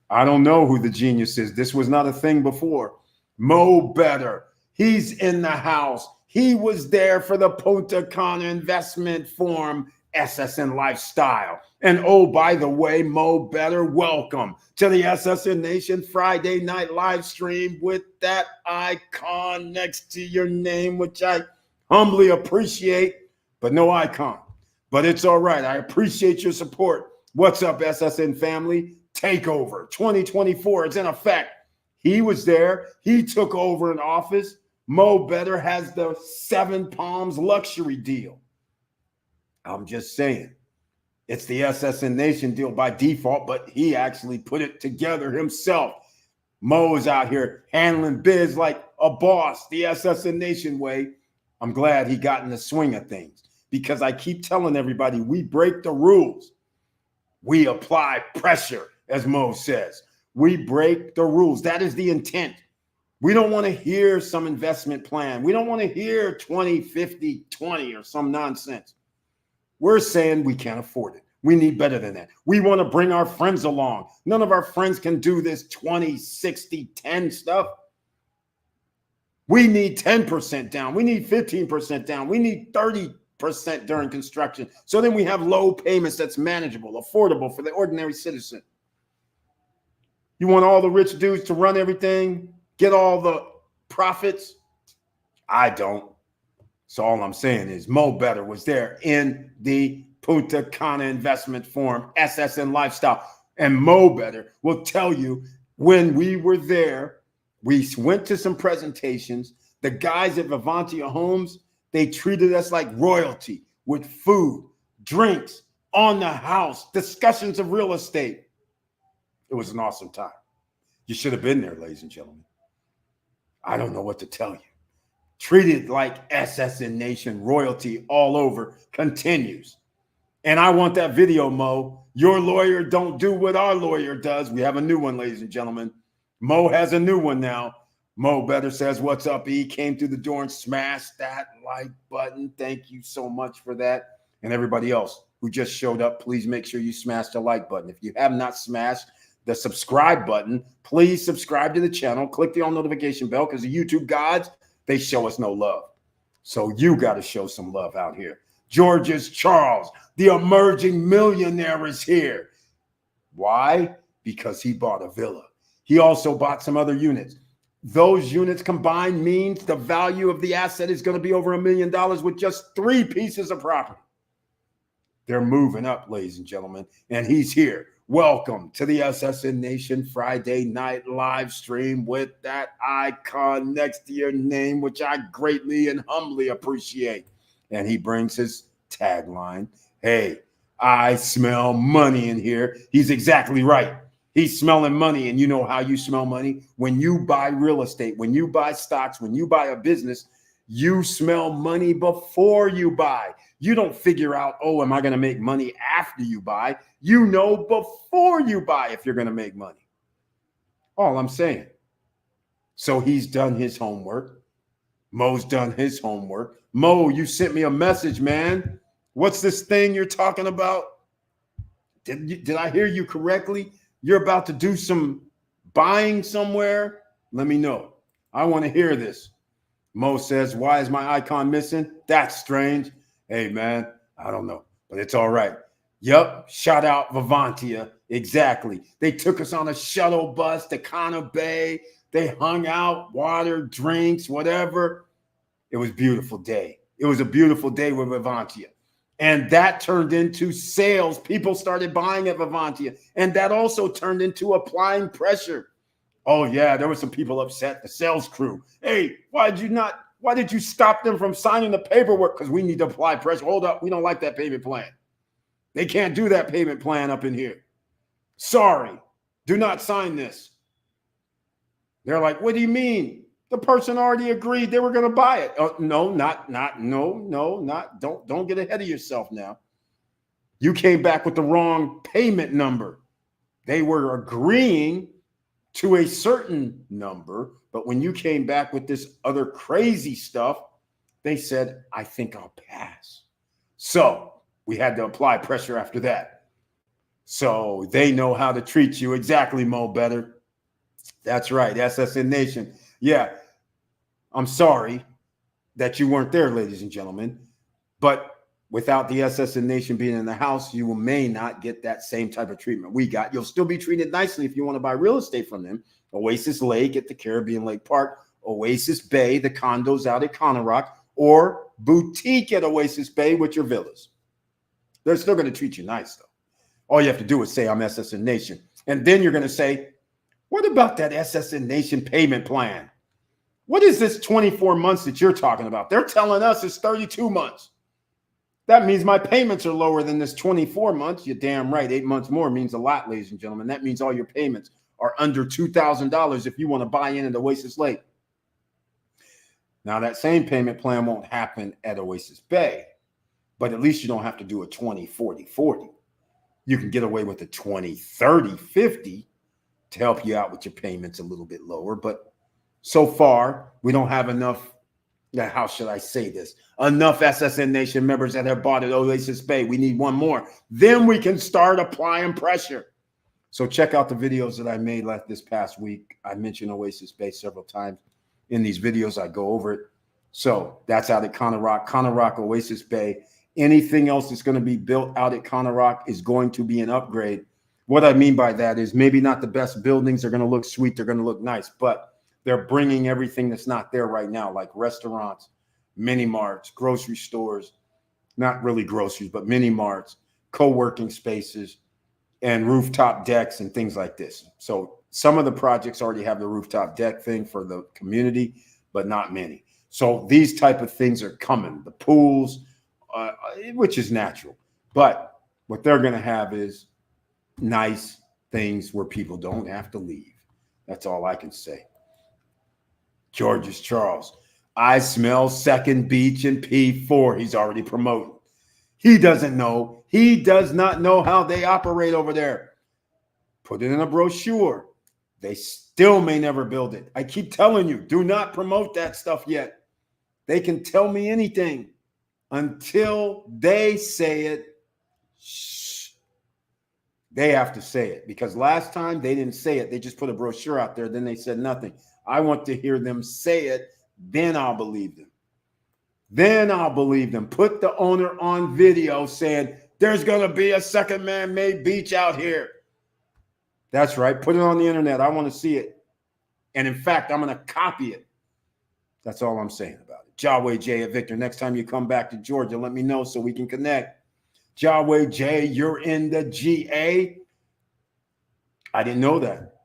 I don't know who the genius is. This was not a thing before. Mo Better. He's in the house. He was there for the Punta Cana Investment Forum SSN Lifestyle. And oh, by the way, Mo Better, welcome to the SSN Nation Friday night live stream with that icon next to your name, which I humbly appreciate, but no icon. But it's all right. I appreciate your support. What's up, SSN family? Takeover 2024 is in effect. He was there. He took over an office. Mo Better has the 7 Palms luxury deal. I'm just saying, it's the SSN Nation deal by default, but he actually put it together himself. Mo is out here handling biz like a boss, the SSN Nation way. I'm glad he got in the swing of things, because I keep telling everybody, we break the rules. We apply pressure, as Mo says. We break the rules. That is the intent. We don't want to hear some investment plan. We don't want to hear 20, 50, 20 or some nonsense. We're saying we can't afford it. We need better than that. We want to bring our friends along. None of our friends can do this 20, 60, 10 stuff. We need 10% down. We need 15% down. We need 30% during construction. So then we have low payments that's manageable, affordable for the ordinary citizen. You want all the rich dudes to run everything, get all the profits? I don't. So all I'm saying is Mo Better was there in the Punta Cana Investment Forum, SSN Lifestyle. And Mo Better will tell you, when we were there, we went to some presentations. The guys at Vivantia Homes, they treated us like royalty. with food, drinks, on the house, discussions of real estate. It was an awesome time. You should have been there, ladies and gentlemen. I don't know what to tell you. Treated like SSN Nation royalty all over continues. And I want that video, Mo. Your lawyer don't do what our lawyer does. We have a new one, ladies and gentlemen. Mo has a new one now. Mo Better says, what's up, E? Came through the door and smashed that like button. Thank you so much for that. And everybody else who just showed up, please make sure you smash the like button. If you have not smashed the subscribe button, please subscribe to the channel. Click the all notification bell because the YouTube gods, they show us no love. So you got to show some love out here. George's Charles, the emerging millionaire, is here. Why? Because he bought a villa. He also bought some other units. Those units combined means the value of the asset is going to be over $1 million with just 3 pieces of property. They're moving up, ladies and gentlemen, and he's here. Welcome to the SSN Nation Friday night live stream with that icon next to your name, which I greatly and humbly appreciate. And he brings his tagline, hey, I smell money in here. He's exactly right. He's smelling money. And you know how you smell money? When you buy real estate, when you buy stocks, when you buy a business, you smell money before you buy. You don't figure out, oh, am I going to make money after you buy? You know before you buy if you're going to make money. All I'm saying. So he's done his homework. Mo's done his homework. Mo, you sent me a message, man. What's this thing you're talking about? Did I hear you correctly? You're about to do some buying somewhere? Let me know. I want to hear this. Mo says, why is my icon missing? That's strange. Hey, man, I don't know, but it's all right. Yep, shout out Vivantia. Exactly. They took us on a shuttle bus to Kana Bay. They hung out, water, drinks, whatever. It was a beautiful day. It was a beautiful day with Vivantia. And that turned into sales. People started buying at Vivantia. And that also turned into applying pressure. Oh, yeah, there were some people upset, the sales crew. Hey, why did you stop them from signing the paperwork? Because we need to apply pressure. Hold up, we don't like that payment plan. They can't do that payment plan up in here. Sorry, do not sign this. They're like, what do you mean? The person already agreed they were going to buy it. Oh, no, don't get ahead of yourself now. You came back with the wrong payment number. They were agreeing to a certain number, but when you came back with this other crazy stuff, they said, I think I'll pass. So we had to apply pressure after that. So they know how to treat you. Exactly, Mo Better. That's right, SSN Nation. Yeah, I'm sorry that you weren't there, ladies and gentlemen, but without the SSN Nation being in the house, you may not get that same type of treatment we got. You'll still be treated nicely if you want to buy real estate from them. Oasis Lake at the Caribbean Lake Park, Oasis Bay, the condos out at Conorock, or boutique at Oasis Bay with your villas. They're still going to treat you nice, though. All you have to do is say, I'm SSN Nation. And then you're going to say, what about that SSN Nation payment plan? What is this 24 months that you're talking about? They're telling us it's 32 months. That means my payments are lower than this 24 months. You're damn right. 8 months more means a lot, ladies and gentlemen. That means all your payments are under $2,000 if you want to buy in at Oasis Lake. Now, that same payment plan won't happen at Oasis Bay, but at least you don't have to do a 20, 40, 40. You can get away with a 20, 30, 50 to help you out with your payments a little bit lower. But so far, we don't have enough. Now, how should I say this? Enough SSN Nation members that have bought at Oasis Bay. We need one more. Then we can start applying pressure. So check out the videos that I made this past week. I mentioned Oasis Bay several times in these videos. I go over it. So that's out at Conorock, Oasis Bay. Anything else that's going to be built out at Conorock is going to be an upgrade. What I mean by that is maybe not the best buildings. They're going to look sweet. They're going to look nice, but they're bringing everything that's not there right now, like restaurants, mini marts, grocery stores, not really groceries, but mini marts, co-working spaces, and rooftop decks and things like this. So some of the projects already have the rooftop deck thing for the community, but not many. So these type of things are coming. The pools, which is natural. But what they're going to have is nice things where people don't have to leave. That's all I can say. George's Charles. I smell Second Beach and P4. He's already promoting. He doesn't know. He does not know how they operate over there. Put it in a brochure. They still may never build it. I keep telling you, do not promote that stuff yet. They can tell me anything until they say it. Shh. They have to say it, because last time they didn't say it. They just put a brochure out there. Then they said nothing. I want to hear them say it. Then I'll believe them. Then I'll believe them. Put the owner on video saying there's going to be a second man-made beach out here. That's right. Put it on the internet. I want to see it. And in fact, I'm going to copy it. That's all I'm saying about it. Yahweh J at Victor. Next time you come back to Georgia, let me know so we can connect. Yahweh J, you're in the GA. I didn't know that.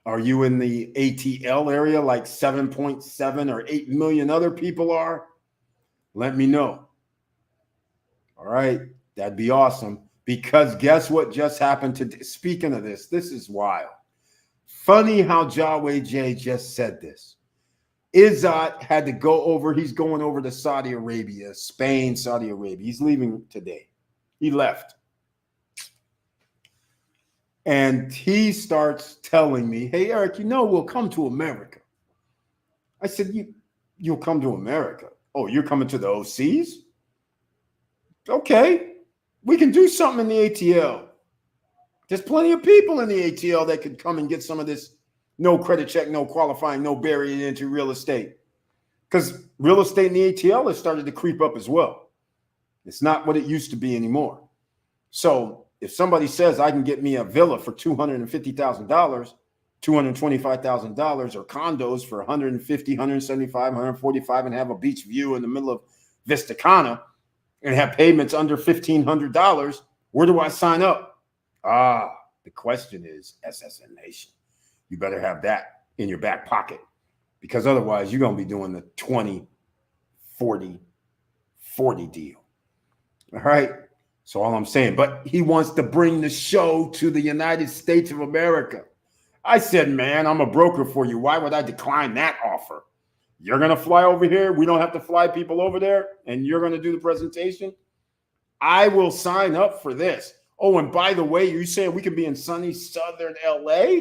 Are you in the ATL area like 7.7 or 8 million other people are? Let me know. All right. That'd be awesome. Because guess what just happened today? Speaking of this is wild. Funny how Yahweh J just said this. Izzat had to go over. He's going over to Saudi Arabia, Spain, Saudi Arabia. He's leaving today. He left. And he starts telling me, hey, Eric, we'll come to America. I said, you'll come to America? Oh, you're coming to the OCs? Okay. We can do something in the ATL. There's plenty of people in the ATL that could come and get some of this no credit check, no qualifying, no barrier into real estate. Because real estate in the ATL has started to creep up as well. It's not what it used to be anymore. So if somebody says I can get me a villa for $250,000, $225,000, or condos for $150,000, $175,000, $145,000, and have a beach view in the middle of Vista Cana and have payments under $1,500, where do I sign up? The question is SSN Nation. You better have that in your back pocket, because otherwise you're going to be doing the 20, 40, 40 deal. All right. So all I'm saying, but he wants to bring the show to the United States of America. I said, man, I'm a broker for you. Why would I decline that offer? You're going to fly over here. We don't have to fly people over there, and you're going to do the presentation. I will sign up for this. Oh, and by the way, you saying we can be in sunny Southern LA?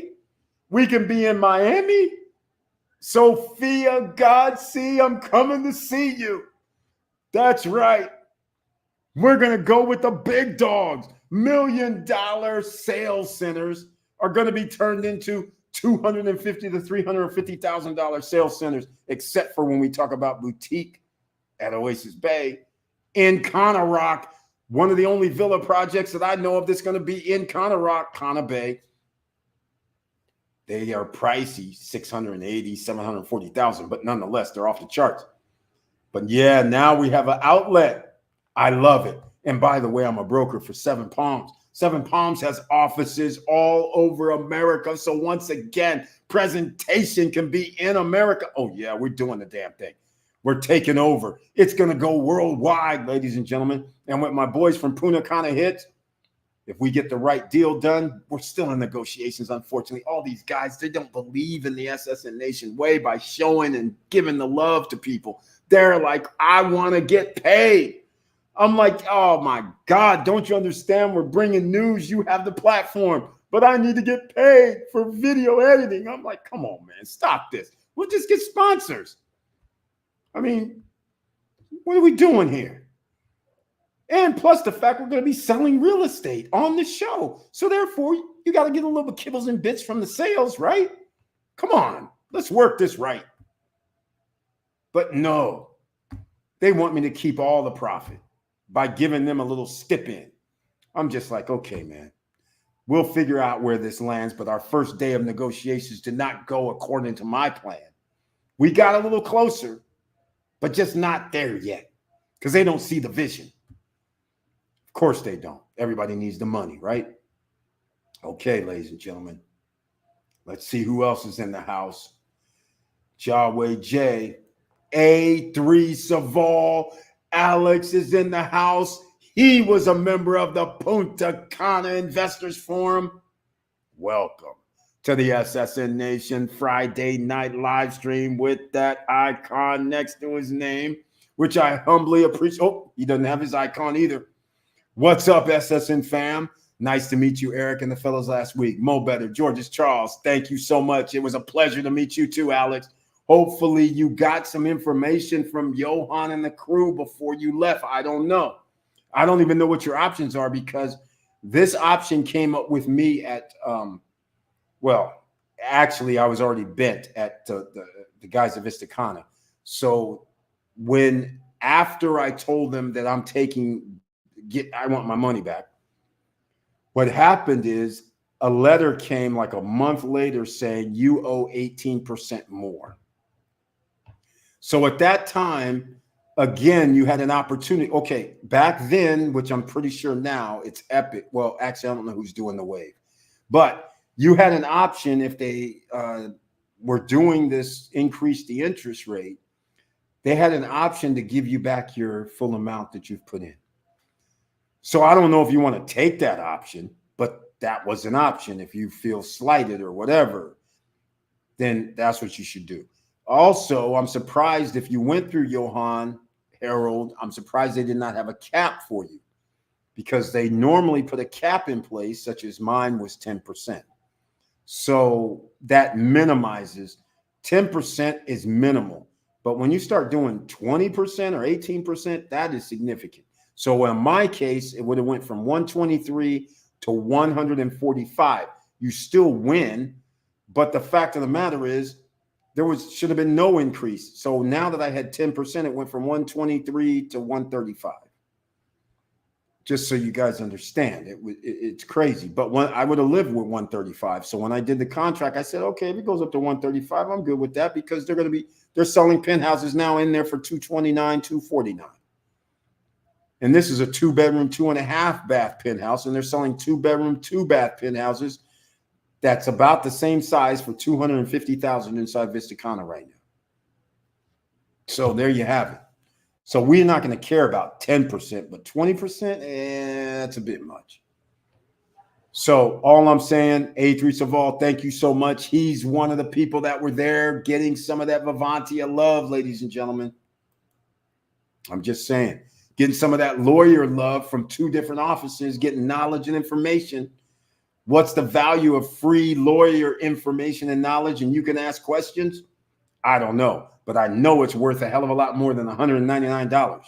We can be in Miami? Sophia, Godsey, I'm coming to see you. That's right. We're going to go with the big dogs. $1 million sales centers are going to be turned into $250,000 to $350,000 sales centers, except for when we talk about boutique at Oasis Bay. In Cana Rock, one of the only villa projects that I know of that's going to be in Cana Rock, Cana Bay. They are pricey, $680,000, $740,000, but nonetheless, they're off the charts. But yeah, now we have an outlet. I love it. And by the way, I'm a broker for Seven Palms. Seven Palms has offices all over America. So once again, presentation can be in America. Oh yeah, we're doing the damn thing. We're taking over. It's going to go worldwide, ladies and gentlemen. And with my boys from Punta Cana Hits, if we get the right deal done, we're still in negotiations, unfortunately. All these guys, they don't believe in the SSN Nation way by showing and giving the love to people. They're like, I want to get paid. I'm like, oh my God, don't you understand? We're bringing news. You have the platform, but I need to get paid for video editing. I'm like, come on, man, stop this. We'll just get sponsors. I mean, what are we doing here? And plus the fact we're going to be selling real estate on the show. So therefore, you got to get a little kibbles and bits from the sales, right? Come on, let's work this right. But no, they want me to keep all the profit by giving them a little stipend. I'm just like, okay, man, we'll figure out where this lands. But our first day of negotiations did not go according to my plan. We got a little closer, but just not there yet, because they don't see the vision. Of course they don't. Everybody needs the money, right? Okay, ladies and gentlemen, let's see who else is in the house. Yahweh J, A3 Saval, Alex is in the house. He was a member of the Punta Cana Investors Forum. Welcome to the SSN Nation Friday night live stream with that icon next to his name, which I humbly appreciate. Oh, he doesn't have his icon either. What's up, SSN fam? Nice to meet you, Eric, and the fellows last week. Mo Better, George's Charles, thank you so much. It was a pleasure to meet you too, Alex. Hopefully you got some information from Johan and the crew before you left. I don't know. I don't even know what your options are because this option came up with me at, well, actually, I was already bent at the guys at Vista Cana. So after I told them that I'm I want my money back, what happened is a letter came like a month later saying you owe 18% more. So at that time, again, you had an opportunity. Okay, back then, which I'm pretty sure now, it's Epic. Well, actually, I don't know who's doing the wave. But you had an option if they were doing this, increase the interest rate, they had an option to give you back your full amount that you've put in. So I don't know if you want to take that option, but that was an option. If you feel slighted or whatever, then that's what you should do. Also, I'm surprised if you went through Johan, Harold, I'm surprised they did not have a cap for you because they normally put a cap in place, such as mine was 10%. So that minimizes, 10% is minimal. But when you start doing 20% or 18%, that is significant. So in my case, it would have went from 123 to 145. You still win, but the fact of the matter is should have been no increase. So now that I had 10%, it went from 123 to 135. Just so you guys understand, it's crazy. But I would have lived with 135. So when I did the contract, I said, okay, if it goes up to 135, I'm good with that because they're selling penthouses now in there for 229, 249. And this is a 2-bedroom, 2.5-bath penthouse, and they're selling 2-bedroom, 2-bath penthouses. That's about the same size for $250,000 inside Vista Cana right now. So there you have it. So we're not going to care about 10%, but 20%, that's a bit much. So all I'm saying, A3 Saval, thank you so much. He's one of the people that were there getting some of that Vivantia love, ladies and gentlemen. I'm just saying. Getting some of that lawyer love from 2 different offices, getting knowledge and information. What's the value of free lawyer information and knowledge? And you can ask questions. I don't know, but I know it's worth a hell of a lot more than $199.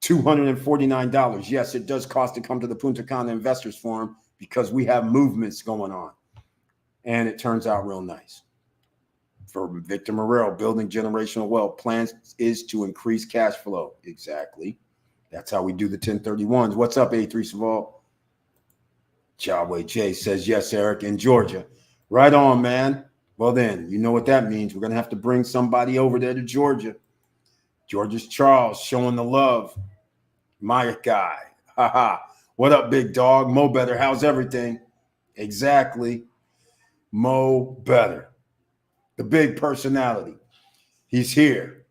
$249. Yes, it does cost to come to the Punta Cana Investors Forum because we have movements going on. And it turns out real nice. For Victor Morero, building generational wealth, plans is to increase cash flow. Exactly. That's how we do the 1031s. What's up, A3 Saval? Yahweh J says, yes, Eric, in Georgia. Right on, man. Well, then, you know what that means. We're going to have to bring somebody over there to Georgia. George's Charles showing the love. My guy. Haha. What up, big dog? Mo Better. How's everything? Exactly. Mo Better. The big personality. He's here.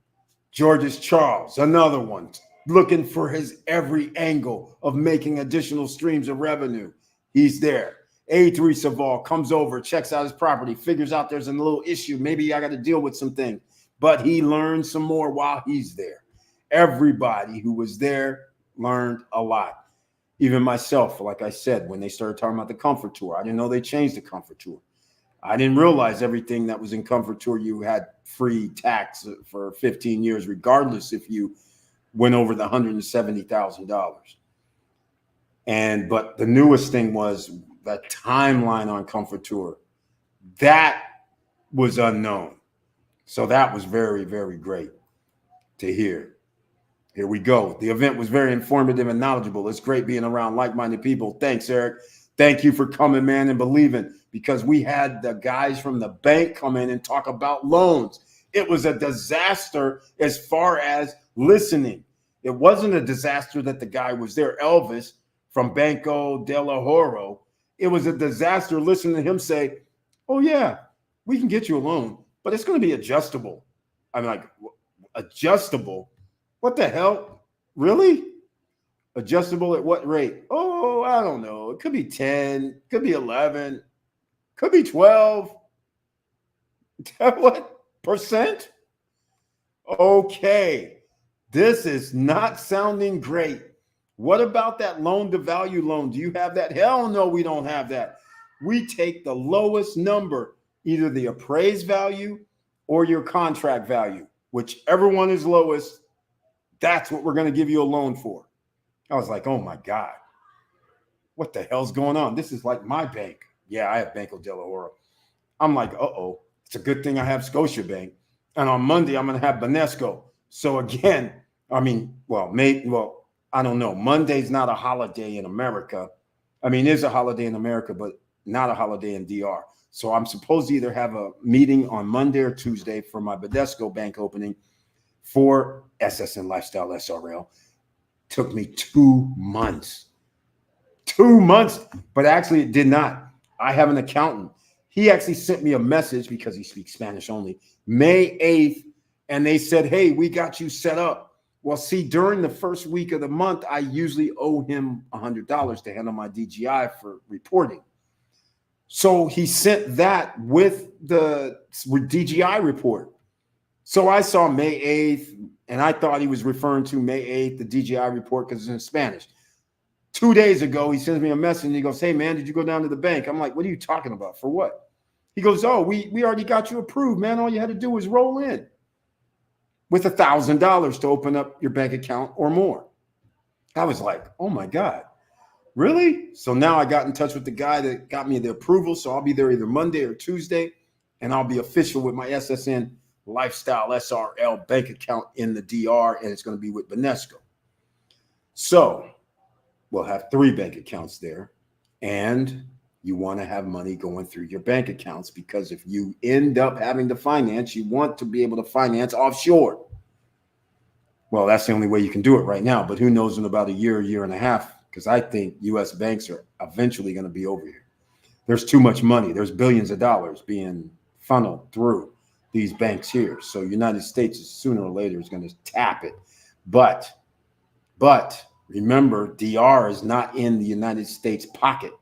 George's Charles, another one, looking for his every angle of making additional streams of revenue. He's there. A3 Saval comes over, checks out his property, figures out there's a little issue. Maybe I got to deal with something, but he learned some more while he's there. Everybody who was there learned a lot. Even myself, like I said, when they started talking about the Comfort Tour, I didn't know they changed the Comfort Tour. I didn't realize everything that was in Comfort Tour, you had free tax for 15 years, regardless if you went over the $170,000. But the newest thing was the timeline on Comfort Tour. That was unknown. So that was very, very great to hear. Here we go. The event was very informative and knowledgeable. It's great being around like-minded people. Thanks, Eric. Thank you for coming, man, and believing, because we had the guys from the bank come in and talk about loans. It was a disaster as far as listening. It wasn't a disaster that the guy was there, Elvis from Banco de la Horo. It was a disaster listening to him say, oh, yeah, we can get you a loan, but it's going to be adjustable. I'm like, adjustable? What the hell? Really? Adjustable at what rate? Oh, I don't know. It could be 10, could be 11, could be 12. What percent? Okay. This is not sounding great. What about that loan to value loan? Do you have that? Hell no, we don't have that. We take the lowest number, either the appraised value or your contract value, whichever one is lowest. That's what we're going to give you a loan for. I was like, oh my God, what the hell's going on? This is like my bank. Yeah, I have Banco de la Oro. I'm like, uh-oh, it's a good thing I have Scotiabank. And on Monday, I'm going to have Banesco. So again, I mean, I don't know. Monday's not a holiday in America. I mean, it is a holiday in America, but not a holiday in DR. So I'm supposed to either have a meeting on Monday or Tuesday for my Banesco bank opening for SSN Lifestyle SRL. Took me 2 months. 2 months, but actually it did not. I have an accountant. He actually sent me a message because he speaks Spanish only, May 8th, and they said, hey, we got you set up. Well, see, during the first week of the month, I usually owe him $100 to handle my DGI for reporting. So he sent that with the DGI report. So I saw May 8th, and I thought he was referring to May 8th, the DGI report, because it's in Spanish. 2 days ago, he sends me a message, and he goes, hey, man, did you go down to the bank? I'm like, what are you talking about? For what? He goes, oh, we already got you approved, man. All you had to do was roll in with $1,000 to open up your bank account or more. I was like, oh, my God. Really? So now I got in touch with the guy that got me the approval. So I'll be there either Monday or Tuesday, and I'll be official with my SSN Lifestyle SRL bank account in the DR, and it's going to be with Banesco. So we'll have 3 bank accounts there, and you want to have money going through your bank accounts, because if you end up having to finance, you want to be able to finance offshore. Well, that's the only way you can do it right now, but who knows in about a year and a half, because I think U.S. banks are eventually going to be over here. There's too much money. There's billions of dollars being funneled through these banks here. So United States sooner or later is going to tap it. But remember, DR is not in the United States pocket.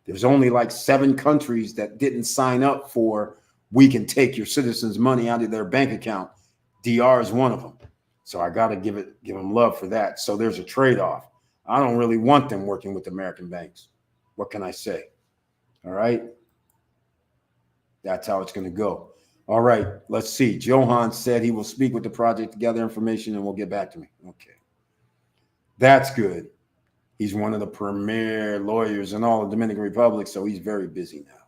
There's only like 7 countries that didn't sign up for, we can take your citizens' money out of their bank account. DR is one of them. So I got to give them love for that. So there's a trade-off. I don't really want them working with American banks. What can I say? All right. That's how it's going to go. All right. Let's see. Johan said he will speak with the project to gather information and will get back to me. Okay. That's good. He's one of the premier lawyers in all of the Dominican Republic, so he's very busy now.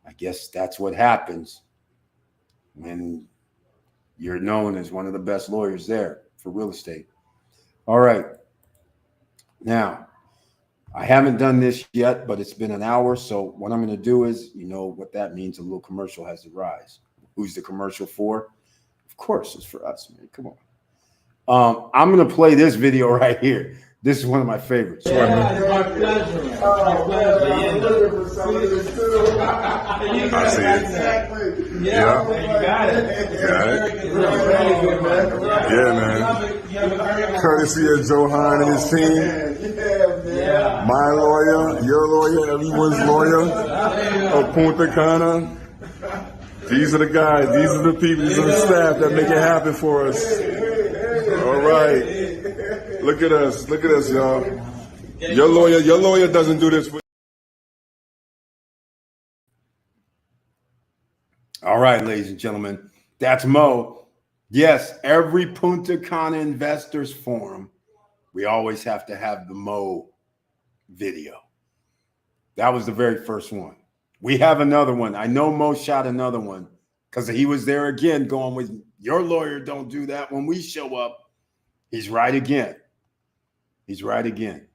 I guess that's what happens when you're known as one of the best lawyers there for real estate. All right. Now, I haven't done this yet, but it's been an hour. So what I'm going to do is, you know what that means, a little commercial has to rise. Who's the commercial for? Of course, it's for us, man. Come on. I'm going to play this video right here. This is one of my favorites. Yeah, it's my pleasure. My pleasure. I see it. Yeah, you got it. Got it. Really good, man. Yeah, man. Courtesy of Johan and his team. Yeah. My lawyer, your lawyer, everyone's lawyer of Punta Cana. These are the guys, these are the people, these are the staff that make it happen for us. All right. Look at us, y'all. Your lawyer doesn't do this for. All right, ladies and gentlemen, that's Mo. Yes, every Punta Cana Investors Forum, we always have to have the Mo video. That was the very first one. We have another one. I know Mo shot another one because he was there again going with, your lawyer don't do that when we show up. He's right again. He's right again.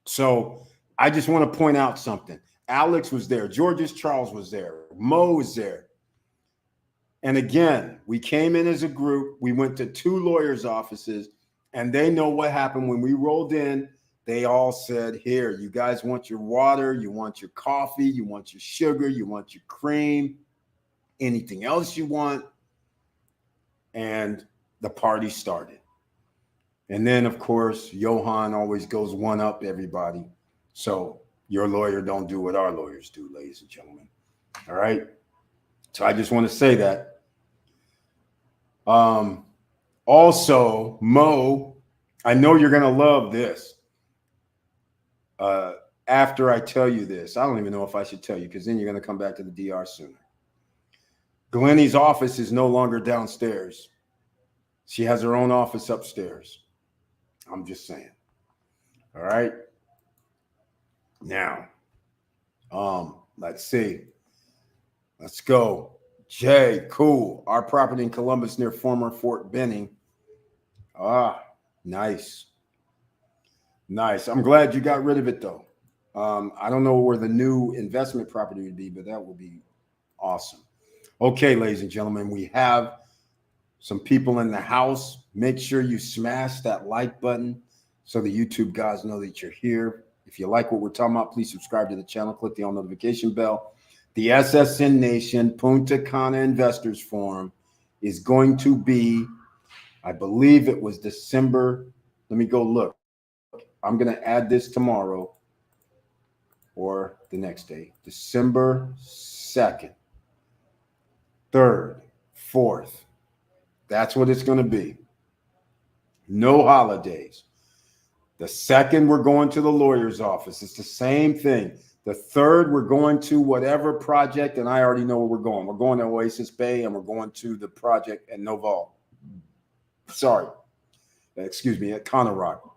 So I just want to point out something. Alex was there. Georges Charles was there. Mo was there. And again, we came in as a group. We went to 2 lawyers' offices, and they know what happened when we rolled in. They all said, here, you guys want your water, you want your coffee, you want your sugar, you want your cream, anything else you want. And the party started. And then, of course, Johan always goes one up everybody. So your lawyer don't do what our lawyers do, ladies and gentlemen. All right. So I just want to say that. Also, Mo, I know you're going to love this. After I tell you this, I don't even know if I should tell you because then you're going to come back to the DR sooner. Glennie's office is no longer downstairs. She has her own office upstairs. I'm just saying. All right. Now, let's see. Let's go. Jay, cool. Our property in Columbus near former Fort Benning. Ah, nice. Nice. I'm glad you got rid of it, though. I don't know where the new investment property would be, but that would be awesome. Okay, ladies and gentlemen, we have some people in the house. Make sure you smash that like button so the YouTube guys know that you're here. If you like what we're talking about, please subscribe to the channel. Click the all notification bell. The SSN Nation Punta Cana Investors Forum is going to be, I believe it was December. Let me go look. I'm going to add this tomorrow or the next day. December 2nd, 3rd, 4th. That's what it's going to be. No holidays. The 2nd, we're going to the lawyer's office. It's the same thing. The 3rd, we're going to whatever project, and I already know where we're going. We're going to Oasis Bay, and we're going to the project at Noval. Sorry. Excuse me, at Conner Rock.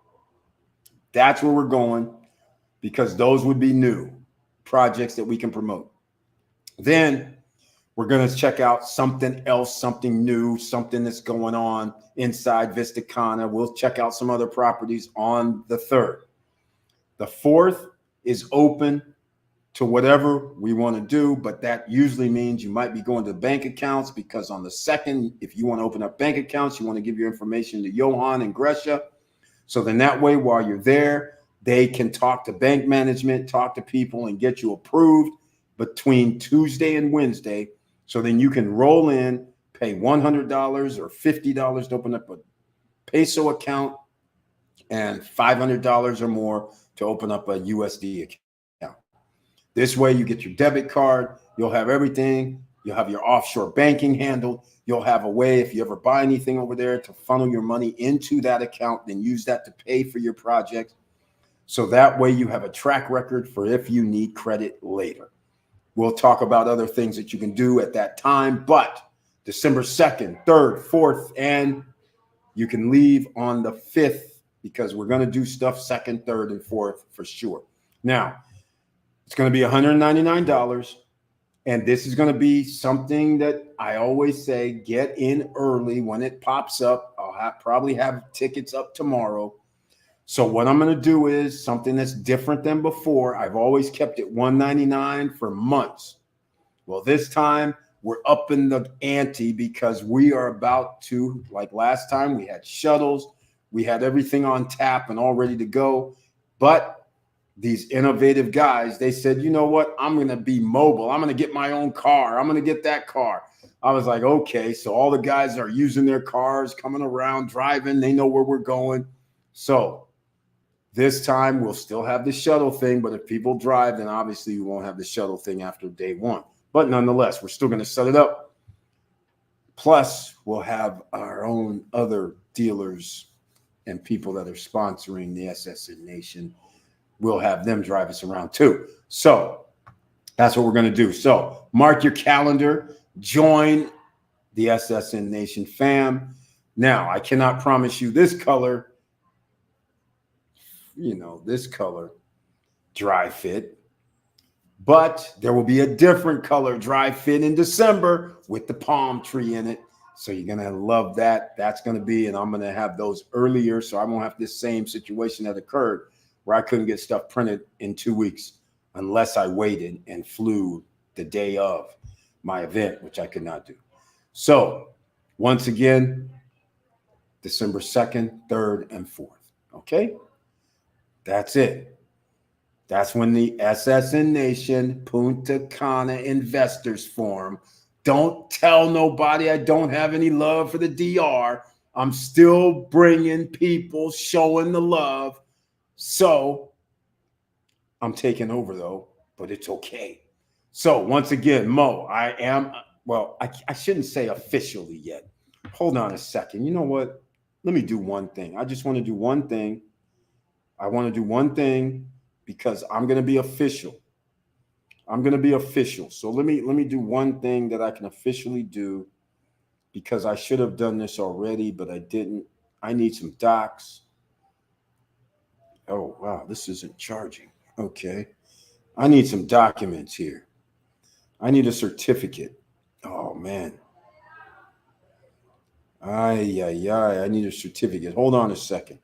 That's where we're going because those would be new projects that we can promote. Then we're going to check out something else, something new, something that's going on inside Vista Cana. We'll check out some other properties on the 3rd. The 4th is open to whatever we want to do, but that usually means you might be going to bank accounts because on the 2nd, if you want to open up bank accounts, you want to give your information to Johan and Gresha. So then that way, while you're there, they can talk to bank management, talk to people, and get you approved between Tuesday and Wednesday. So then you can roll in, pay $100 or $50 to open up a peso account and $500 or more to open up a USD account. This way you get your debit card, you'll have everything, you'll have your offshore banking handled, you'll have a way if you ever buy anything over there to funnel your money into that account, then use that to pay for your project. So that way you have a track record for if you need credit later. We'll talk about other things that you can do at that time, but December 2nd, 3rd, 4th, and you can leave on the 5th because we're going to do stuff 2nd, 3rd, and 4th for sure. Now, it's going to be $199, and this is going to be something that I always say, get in early when it pops up. I'll probably have tickets up tomorrow. So what I'm going to do is something that's different than before. I've always kept it $199 for months. Well, this time we're up in the ante because we are about to, like last time, we had shuttles. We had everything on tap and all ready to go. But these innovative guys, they said, you know what? I'm going to be mobile. I'm going to get my own car. I'm going to get that car. I was like, okay. So all the guys are using their cars, coming around, driving. They know where we're going. So this time we'll still have the shuttle thing. But if people drive, then obviously we won't have the shuttle thing after day one. But nonetheless, we're still going to set it up. Plus, we'll have our own other dealers and people that are sponsoring the SSN Nation. We'll have them drive us around too. So that's what we're going to do. So mark your calendar, join the SSN Nation fam. Now, I cannot promise you this color, this color dry fit, but there will be a different color dry fit in December with the palm tree in it. So you're going to love that. That's going to be, and I'm going to have those earlier so I won't have this same situation that occurred where I couldn't get stuff printed in 2 weeks unless I waited and flew the day of my event, which I could not do. So once again, December 2nd, 3rd, and 4th. Okay? That's it. That's when the SSN Nation Punta Cana Investors Forum. Don't tell nobody I don't have any love for the DR. I'm still bringing people, showing the love. So I'm taking over though, but it's okay. So once again, Mo, I am, well, I shouldn't say officially yet. Hold on a second. You know what? Let me do one thing. I just want to do one thing. I want to do one thing because I'm going to be official. I'm going to be official. So let me do one thing that I can officially do because I should have done this already, but I didn't. I need some docs. Oh, wow, this isn't charging. Okay. I need some documents here. I need a certificate. Oh, man. I need a certificate. Hold on a second.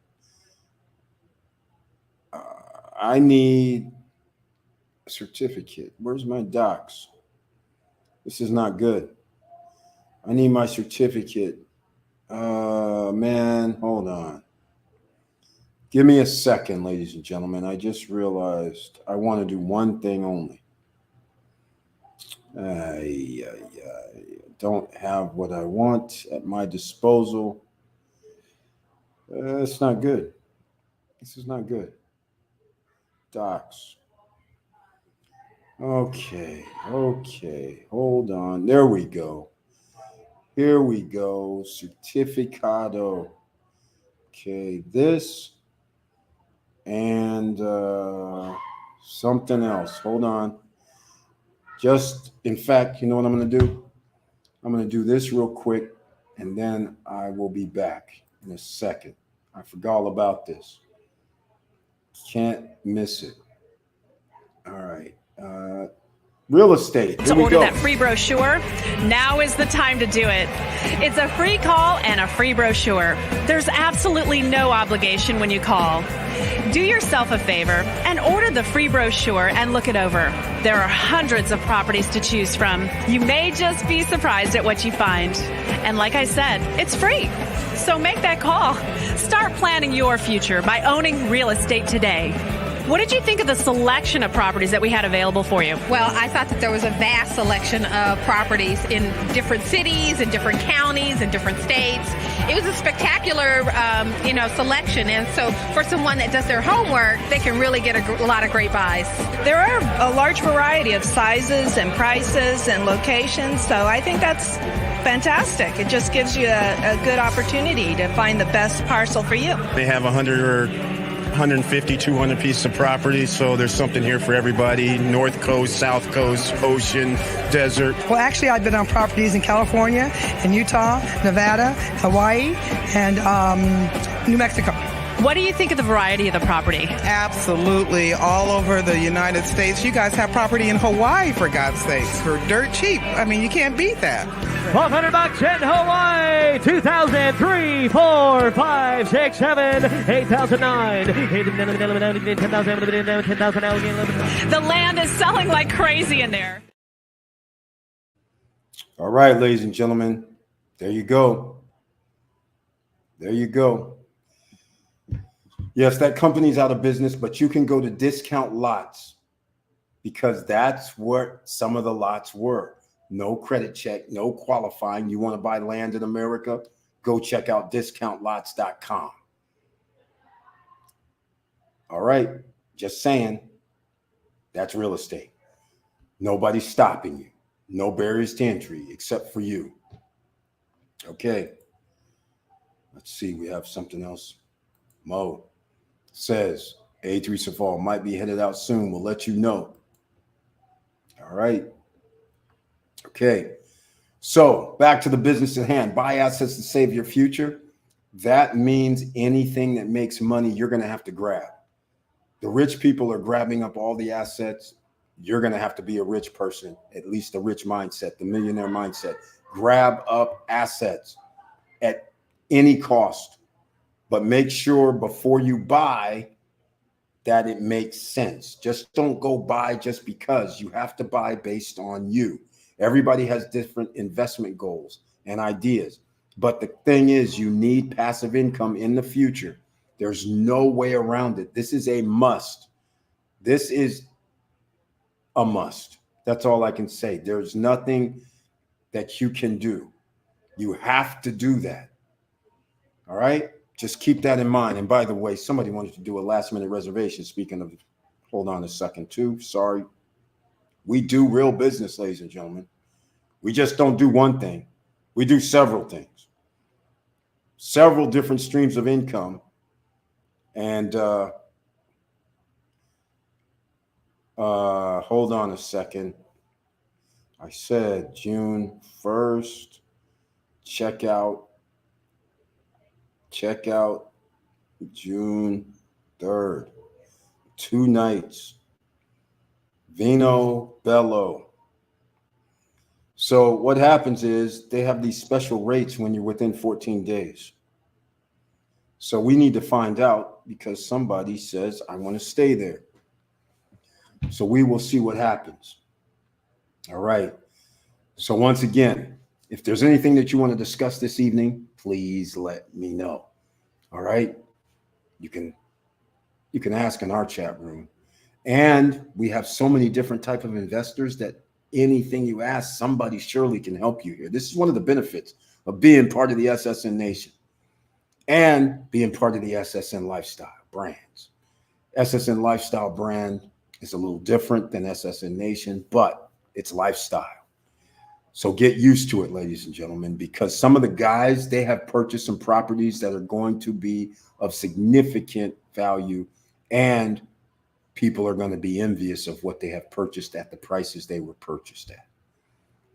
I need a certificate. Where's my docs? This is not good. I need my certificate. Man, hold on. Give me a second, ladies and gentlemen. I just realized I want to do one thing only. I don't have what I want at my disposal. It's not good. This is not good. Docs. Okay. Hold on. There we go. Here we go. Certificado. Okay, this and something else. Hold on. Just, in fact, you know what I'm going to do? I'm going to do this real quick, and then I will be back in a second. I forgot all about this. Can't miss it. All right. Real estate. Here to we order go. that free brochure, now is the time to do it. It's a free call and a free brochure. There's absolutely no obligation when you call. Do yourself a favor and order the free brochure and look it over. There are hundreds of properties to choose from. You may just be surprised at what you find. And like I said, it's free. So make that call. Start planning your future by owning real estate today. What did you think of the selection of properties that we had available for you? Well, I thought that there was a vast selection of properties in different cities and different counties and different states. It was a spectacular, selection. And so for someone that does their homework, they can really get a lot of great buys. There are a large variety of sizes and prices and locations, so I think that's fantastic. It just gives you a good opportunity to find the best parcel for you. They have 100 or 150, 200 pieces of property, so there's something here for everybody. North Coast, South Coast, ocean, desert. Well, actually, I've been on properties in California, in Utah, Nevada, Hawaii, and New Mexico. What do you think of the variety of the property? Absolutely. All over the United States. You guys have property in Hawaii, for God's sakes, for dirt cheap. I mean, you can't beat that. $1,200 in Hawaii. 2003, 4, 5, 6, 7, 8,009. The land is selling like crazy in there. All right, ladies and gentlemen, there you go. There you go. Yes, that company's out of business, but you can go to Discount Lots because that's what some of the lots were. No credit check, no qualifying. You want to buy land in America? Go check out discountlots.com. All right, just saying, that's real estate. Nobody's stopping you. No barriers to entry except for you. Okay. Let's see, we have something else. Mo says A3 Safal might be headed out soon. We'll let you know. All right. Okay. So back to the business at hand. Buy assets to save your future. That means anything that makes money, you're going to have to grab. The rich people are grabbing up all the assets. You're going to have to be a rich person, at least a rich mindset, the millionaire mindset. Grab up assets at any cost, but make sure before you buy that it makes sense. Just don't go buy just because. You have to buy based on you. Everybody has different investment goals and ideas, but the thing is, you need passive income in the future. There's no way around it. This is a must. This is a must. That's all I can say. There's nothing that you can do. You have to do that. All right. Just keep that in mind. And by the way, somebody wanted to do a last minute reservation. Speaking of, hold on a second too. Sorry. We do real business, ladies and gentlemen. We just don't do one thing. We do several things, several different streams of income. And hold on a second. I said June 1st. Check out June 3rd. 2 nights. Vino Bello. So what happens is they have these special rates when you're within 14 days. So we need to find out because somebody says, I want to stay there. So we will see what happens. All right. So once again, if there's anything that you want to discuss this evening, please let me know. All right. You can ask in our chat room. And we have so many different types of investors that anything you ask, somebody surely can help you here. This is one of the benefits of being part of the SSN Nation and being part of the SSN Lifestyle brands. SSN Lifestyle brand is a little different than SSN Nation, but it's lifestyle. So get used to it, ladies and gentlemen, because some of the guys, they have purchased some properties that are going to be of significant value, and people are going to be envious of what they have purchased at the prices they were purchased at,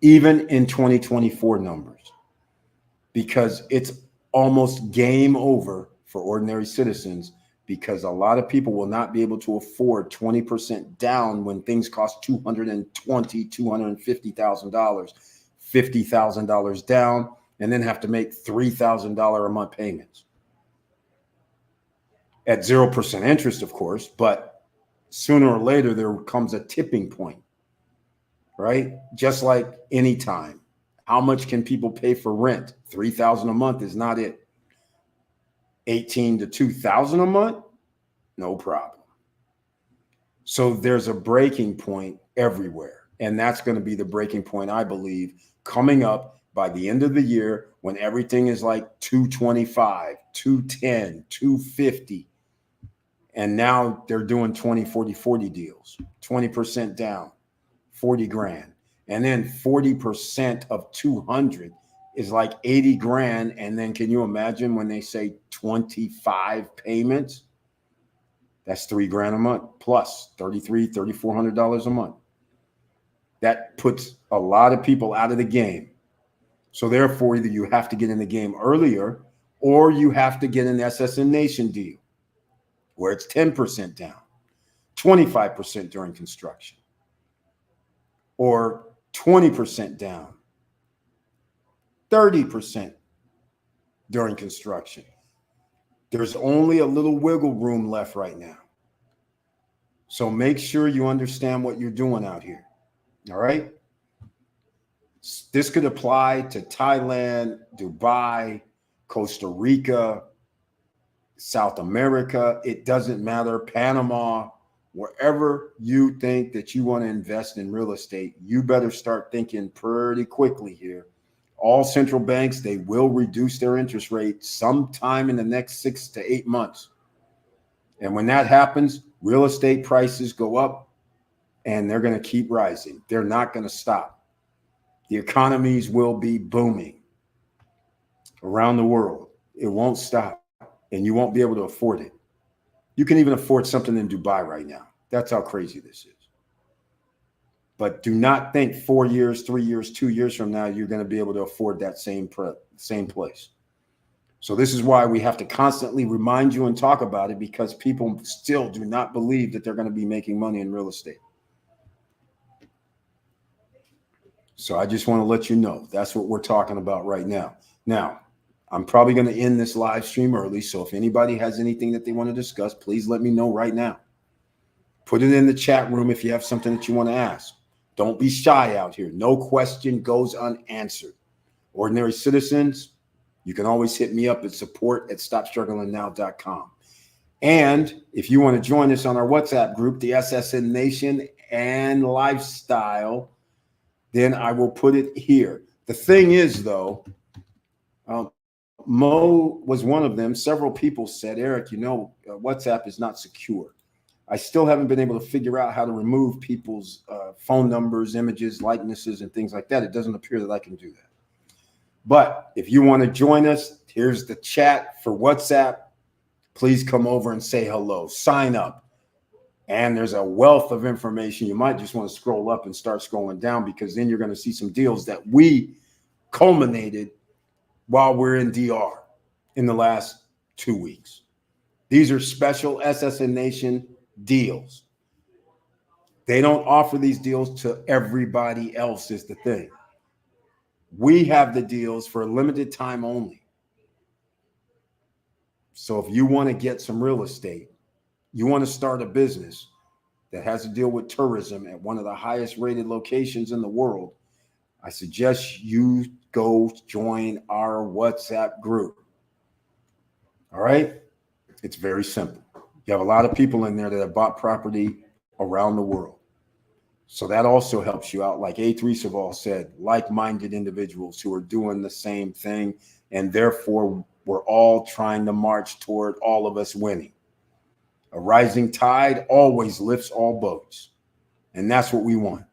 even in 2024 numbers, because it's almost game over for ordinary citizens, because a lot of people will not be able to afford 20% down when things cost $220,000, $250,000, $50,000 down, and then have to make $3,000 a month payments at 0% interest, of course, but sooner or later, there comes a tipping point, right? Just like any time. How much can people pay for rent? $3,000 a month is not it. $18,000 to $2,000 a month? No problem. So there's a breaking point everywhere. And that's going to be the breaking point, I believe, coming up by the end of the year when everything is like 225, 210, 250. And now they're doing 20, 40, 40 deals, 20% down, 40 grand. And then 40% of 200 is like 80 grand. And then can you imagine when they say 25 payments? That's $3 grand a month plus $3,300, $3,400 a month. That puts a lot of people out of the game. So therefore, either you have to get in the game earlier or you have to get an SSN Nation deal where it's 10% down, 25% during construction, or 20% down, 30% during construction. There's only a little wiggle room left right now. So make sure you understand what you're doing out here. All right. This could apply to Thailand, Dubai, Costa Rica, South America. It doesn't matter. Panama, wherever you think that you want to invest in real estate, you better start thinking pretty quickly here. All central banks, they will reduce their interest rate sometime in the next 6 to 8 months. And when that happens, real estate prices go up and they're going to keep rising. They're not going to stop. The economies will be booming around the world. It won't stop, and you won't be able to afford it. You can even afford something in Dubai right now. That's how crazy this is. But do not think 4 years, 3 years, 2 years from now, you're going to be able to afford that same place. So this is why we have to constantly remind you and talk about it, because people still do not believe that they're going to be making money in real estate. So I just want to let you know that's what we're talking about right now. Now, I'm probably going to end this live stream early. So if anybody has anything that they want to discuss, please let me know right now. Put it in the chat room if you have something that you want to ask. Don't be shy out here. No question goes unanswered. Ordinary citizens, you can always hit me up at support@stopstrugglingnow.com. And if you want to join us on our WhatsApp group, the SSN Nation and Lifestyle, then I will put it here. The thing is, though, Mo was one of them. Several people said, Eric, WhatsApp is not secure. I still haven't been able to figure out how to remove people's phone numbers, images, likenesses, and things like that. It doesn't appear that I can do that. But if you want to join us, here's the chat for WhatsApp. Please come over and say hello. Sign up. And there's a wealth of information. You might just want to scroll up and start scrolling down, because then you're going to see some deals that we culminated while we're in DR in the last 2 weeks. These are special SSN Nation deals. They don't offer these deals to everybody else, is the thing. We have the deals for a limited time only. So if you want to get some real estate, you want to start a business that has to deal with tourism at one of the highest rated locations in the world, I suggest you go join our WhatsApp group. All right? It's very simple. You have a lot of people in there that have bought property around the world. So that also helps you out. Like A3 Saval said, like-minded individuals who are doing the same thing, and therefore we're all trying to march toward all of us winning. A rising tide always lifts all boats, and that's what we want.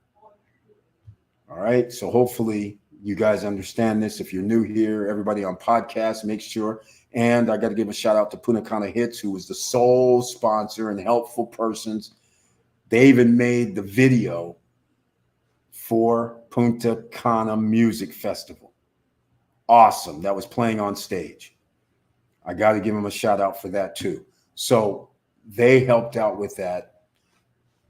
All right, so hopefully you guys understand this. If you're new here, everybody on podcast, make sure. And I got to give a shout out to Punta Cana Hits, who was the sole sponsor and helpful persons. They even made the video for Punta Cana Music Festival. Awesome. That was playing on stage. I got to give them a shout out for that too. So they helped out with that.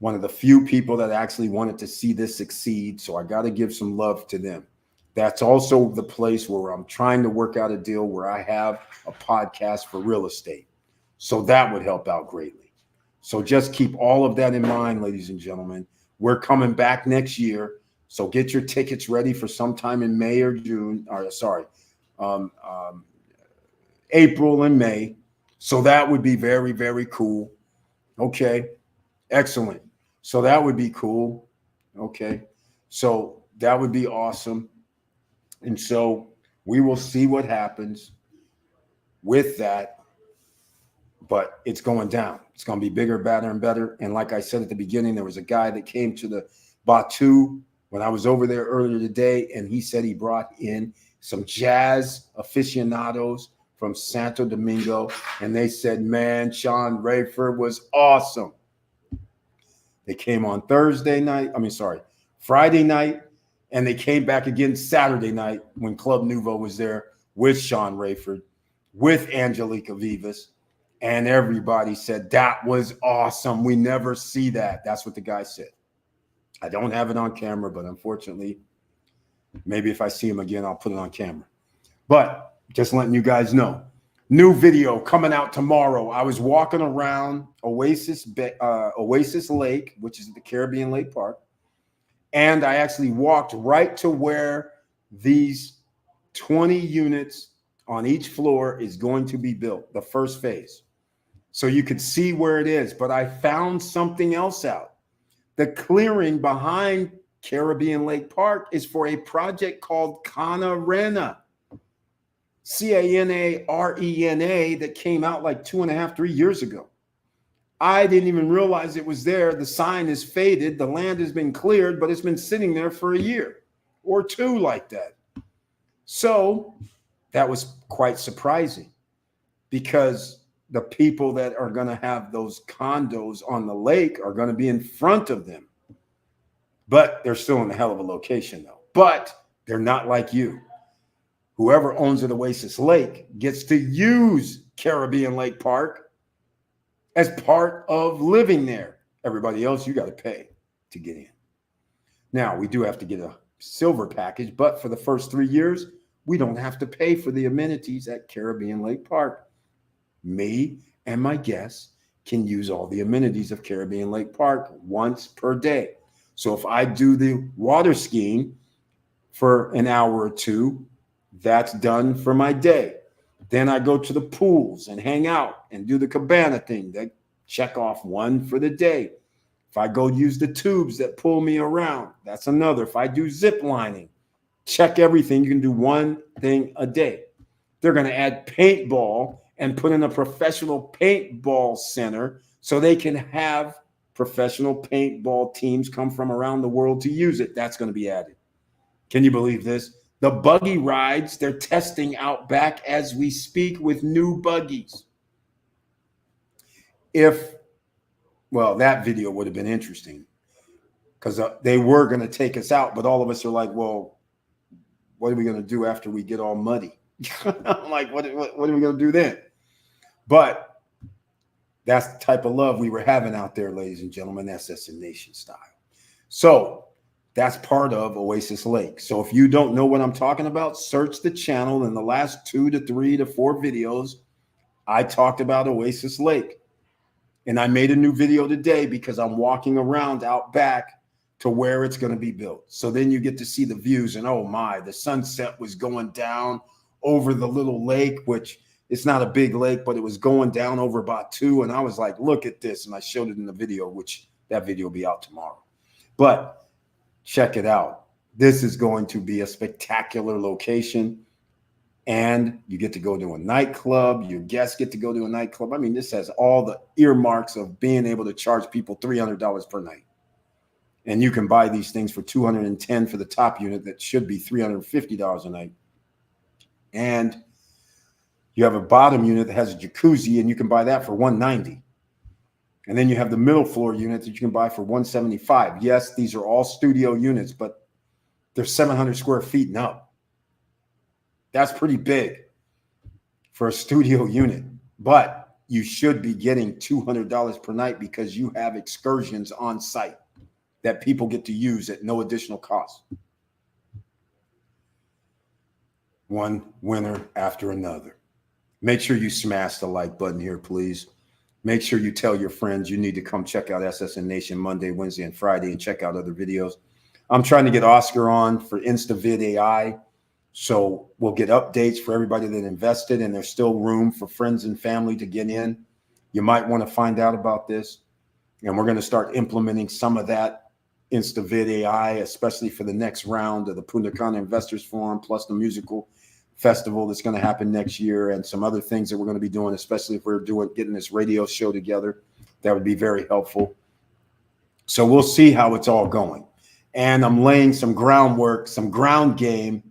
One of the few people that actually wanted to see this succeed. So I got to give some love to them. That's also the place where I'm trying to work out a deal where I have a podcast for real estate. So that would help out greatly. So just keep all of that in mind, ladies and gentlemen. We're coming back next year. So get your tickets ready for sometime in May or June, or sorry, April and May. So that would be very, very cool. Okay, excellent. So that would be cool. Okay, so that would be awesome. And so we will see what happens with that. But it's going down. It's going to be bigger, better, and better. And like I said at the beginning, there was a guy that came to the Batu when I was over there earlier today, and he said he brought in some jazz aficionados from Santo Domingo, and they said, man, Sean Rayford was awesome. They came on Friday night, and they came back again Saturday night when Club Nouveau was there with Sean Rayford, with Angelica Vivas. And everybody said, that was awesome. We never see that. That's what the guy said. I don't have it on camera, but unfortunately, maybe if I see him again, I'll put it on camera. But just letting you guys know. New video coming out tomorrow. I was walking around Oasis Lake, which is at the Caribbean Lake Park. And I actually walked right to where these 20 units on each floor is going to be built, the first phase. So you could see where it is. But I found something else out. The clearing behind Caribbean Lake Park is for a project called Canarena. Canarena that came out like 2.5, 3 years ago. I didn't even realize it was there. The sign is faded. The land has been cleared, but it's been sitting there for a year or two like that. So that was quite surprising, because the people that are going to have those condos on the lake are going to be in front of them. But they're still in a hell of a location, though. But they're not like you. Whoever owns an Oasis Lake gets to use Caribbean Lake Park as part of living there. Everybody else, you got to pay to get in. Now, we do have to get a silver package, but for the first 3 years, we don't have to pay for the amenities at Caribbean Lake Park. Me and my guests can use all the amenities of Caribbean Lake Park once per day. So if I do the water skiing for an hour or two, that's done for my day. Then I go to the pools and hang out and do the cabana thing. That check off one for the day. If I go use the tubes that pull me around, that's another. If I do zip lining, check everything. You can do one thing a day. They're going to add paintball and put in a professional paintball center so they can have professional paintball teams come from around the world to use it. That's going to be added. Can you believe this? The buggy rides, they're testing out back as we speak with new buggies. Well, that video would have been interesting because they were going to take us out, but all of us are like, well, what are we going to do after we get all muddy? I'm like, what are we going to do then? But that's the type of love we were having out there, ladies and gentlemen, SSN Nation style. So that's part of Oasis Lake. So if you don't know what I'm talking about, search the channel. In the last 2 to 3 to 4 videos, I talked about Oasis Lake. And I made a new video today because I'm walking around out back to where it's going to be built. So then you get to see the views, and oh my, the sunset was going down over the little lake, which it's not a big lake, but it was going down over Batu. And I was like, look at this. And I showed it in the video, which that video will be out tomorrow. But check it out. This is going to be a spectacular location. And you get to go to a nightclub. Your guests get to go to a nightclub. I mean, this has all the earmarks of being able to charge people $300 per night. And you can buy these things for $210 for the top unit. That should be $350 a night. And you have a bottom unit that has a jacuzzi, and you can buy that for $190. And then you have the middle floor unit that you can buy for $175. Yes, these are all studio units, but they're 700 square feet and up. That's pretty big for a studio unit, but you should be getting $200 per night because you have excursions on site that people get to use at no additional cost. One winner after another. Make sure you smash the like button here, please. Make sure you tell your friends you need to come check out SSN Nation Monday, Wednesday, and Friday and check out other videos. I'm trying to get Oscar on for InstaVid AI. So we'll get updates for everybody that invested, and there's still room for friends and family to get in. You might want to find out about this. And we're going to start implementing some of that InstaVid AI, especially for the next round of the Punta Cana Investors Forum, plus the musical festival that's going to happen next year, and some other things that we're going to be doing, especially if we're getting this radio show together. That would be very helpful. So we'll see how it's all going. And I'm laying some groundwork, some ground game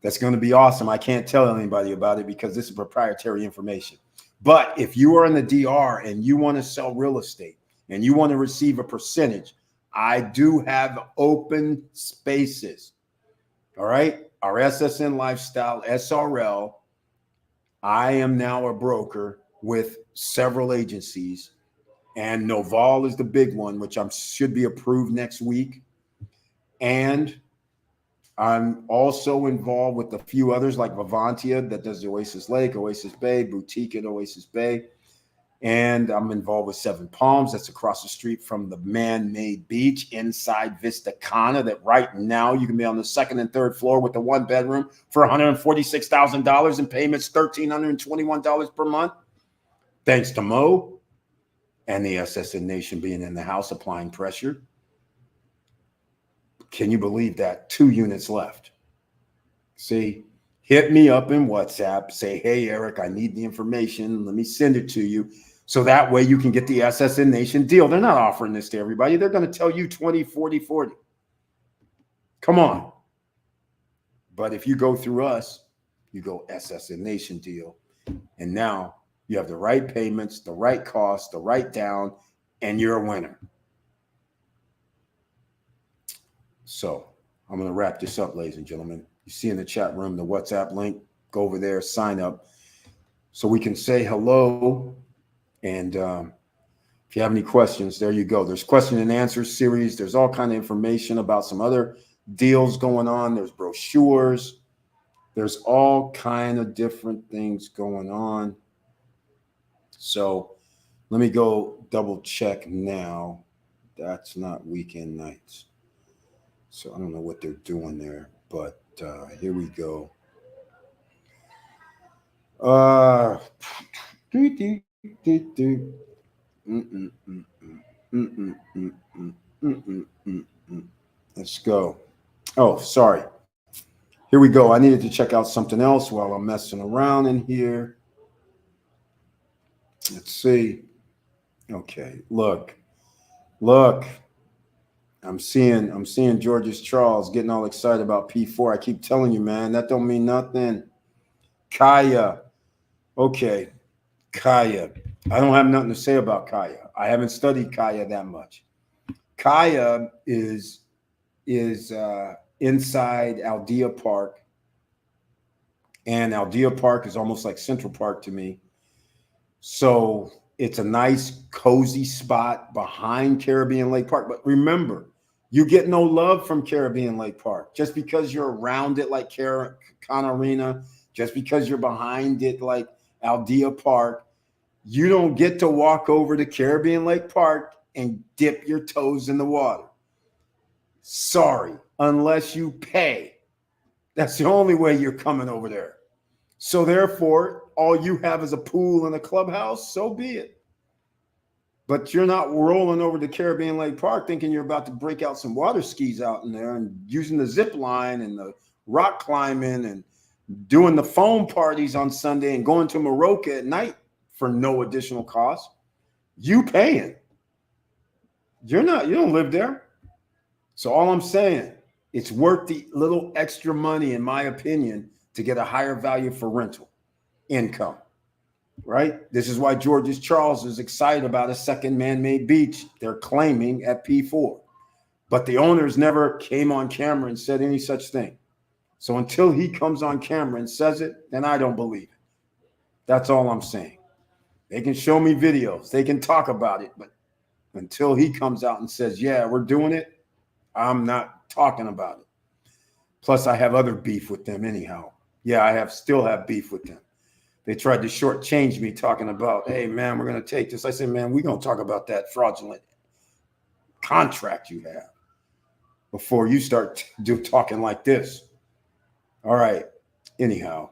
that's going to be awesome. I can't tell anybody about it because this is proprietary information. But if you are in the DR and you want to sell real estate and you want to receive a percentage, I do have open spaces. All right. Our SSN Lifestyle, SRL. I am now a broker with several agencies, and Noval is the big one, which should be approved next week. And I'm also involved with a few others like Vivantia that does the Oasis Lake, Oasis Bay, Boutique at Oasis Bay. And I'm involved with Seven Palms. That's across the street from the man-made beach inside Vista Cana, that right now you can be on the second and third floor with the one bedroom for $146,000 in payments, $1,321 per month. Thanks to Mo and the SSN Nation being in the house applying pressure. Can you believe that? 2 units left. See, hit me up in WhatsApp. Say, hey, Eric, I need the information. Let me send it to you. So that way you can get the SSN Nation deal. They're not offering this to everybody. They're going to tell you 20, 40, 40. Come on. But if you go through us, you go SSN Nation deal. And now you have the right payments, the right cost, the right down, and you're a winner. So I'm going to wrap this up, ladies and gentlemen. You see in the chat room the WhatsApp link. Go over there, sign up so we can say hello. And if you have any questions, there you go. There's question and answer series. There's all kind of information about some other deals going on. There's brochures. There's all kind of different things going on. So let me go double check now. That's not weekend nights. So I don't know what they're doing there, but here we go. Let's go. Oh, sorry. Here we go. I needed to check out something else while I'm messing around in here. Let's see. Okay, look. I'm seeing George's Charles getting all excited about P4. I keep telling you, man, that don't mean nothing. Kaya. Okay, Kaya. I don't have nothing to say about Kaya. I haven't studied Kaya that much. Kaya is inside Aldea Park. And Aldea Park is almost like Central Park to me. So it's a nice, cozy spot behind Caribbean Lake Park. But remember, you get no love from Caribbean Lake Park. Just because you're around it like Con Arena, just because you're behind it like Aldea Park, you don't get to walk over to Caribbean Lake Park and dip your toes in the water. Sorry, unless you pay. That's the only way you're coming over there. So therefore, all you have is a pool and a clubhouse, so be it. But you're not rolling over to Caribbean Lake Park thinking you're about to break out some water skis out in there and using the zip line and the rock climbing and doing the foam parties on Sunday and going to Morocco at night for no additional cost. You paying. You don't live there. So all I'm saying, it's worth the little extra money, in my opinion, to get a higher value for rental income, right? This is why George's Charles is excited about a second man-made beach they're claiming at P4. But the owners never came on camera and said any such thing. So until he comes on camera and says it, then I don't believe it. That's all I'm saying. They can show me videos. They can talk about it. But until he comes out and says, yeah, we're doing it, I'm not talking about it. Plus, I have other beef with them anyhow. Yeah, I still have beef with them. They tried to shortchange me talking about, hey, man, we're going to take this. I said, man, we're going to talk about that fraudulent contract you have before you start talking like this. All right. Anyhow,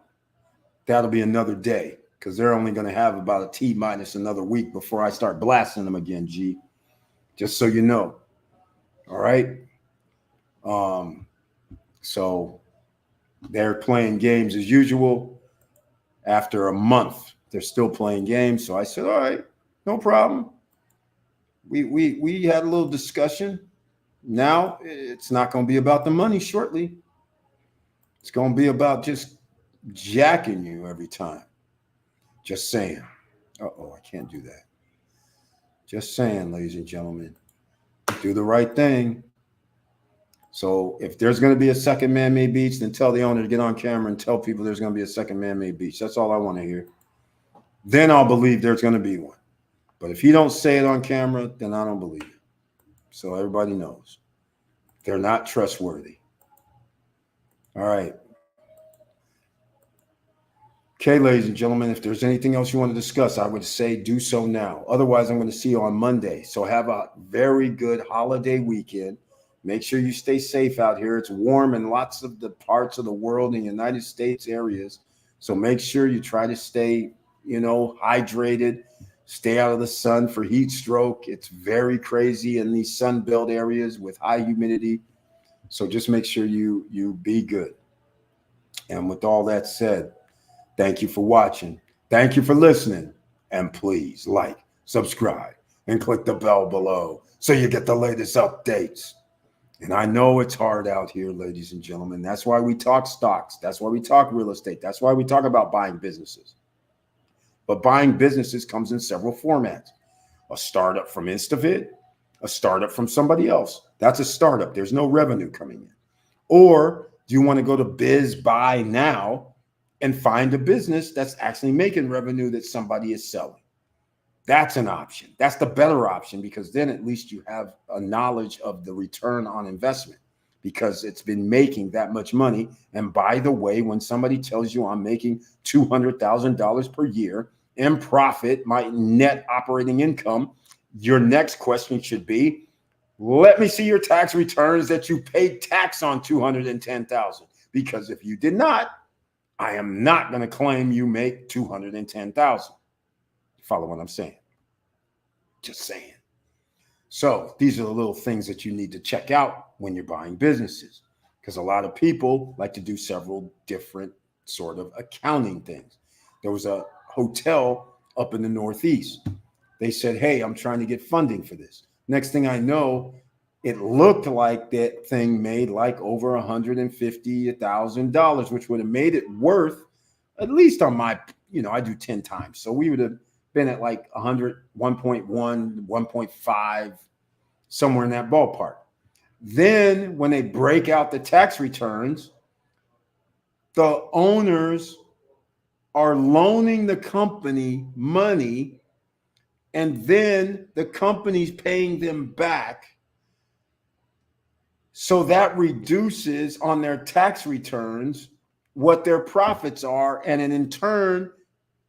that'll be another day because they're only going to have about a T minus another week before I start blasting them again, G. Just so you know. All right. So they're playing games as usual. After a month, they're still playing games. So I said, all right, no problem. We had a little discussion. Now it's not going to be about the money shortly. It's going to be about just jacking you every time. Just saying. Uh-oh, I can't do that. Just saying, ladies and gentlemen, do the right thing. So if there's going to be a second man-made beach, then tell the owner to get on camera and tell people there's going to be a second man-made beach. That's all I want to hear. Then I'll believe there's going to be one. But if you don't say it on camera, then I don't believe it. So everybody knows. They're not trustworthy. All right. Okay, ladies and gentlemen, if there's anything else you want to discuss, I would say do so now. Otherwise, I'm going to see you on Monday. So have a very good holiday weekend. Make sure you stay safe out here. It's warm in lots of the parts of the world in the United States areas. So make sure you try to stay, hydrated, stay out of the sun for heat stroke. It's very crazy in these sun-belt areas with high humidity. So just make sure you be good. And with all that said, thank you for watching. Thank you for listening. And please like, subscribe, and click the bell below so you get the latest updates. And I know it's hard out here, ladies and gentlemen. That's why we talk stocks. That's why we talk real estate. That's why we talk about buying businesses. But buying businesses comes in several formats. A startup from InstaVid, a startup from somebody else. That's a startup. There's no revenue coming in. Or do you want to go to Biz Buy Now and find a business that's actually making revenue that somebody is selling? That's an option. That's the better option because then at least you have a knowledge of the return on investment because it's been making that much money. And by the way, when somebody tells you I'm making $200,000 per year in profit, my net operating income, your next question should be, let me see your tax returns that you paid tax on $210,000. Because if you did not, I am not going to claim you make $210,000. Follow what I'm saying? Just saying. So these are the little things that you need to check out when you're buying businesses. because a lot of people like to do several different sort of accounting things. There was a hotel up in the Northeast. They said, hey, I'm trying to get funding for this. Next thing I know, it looked like that thing made like over $150,000, which would have made it worth, at least on my, I do 10 times. So we would have been at like 100, 1.1, 1.5, somewhere in that ballpark. Then when they break out the tax returns, the owners are loaning the company money, and then the company's paying them back. So that reduces on their tax returns what their profits are. And in turn,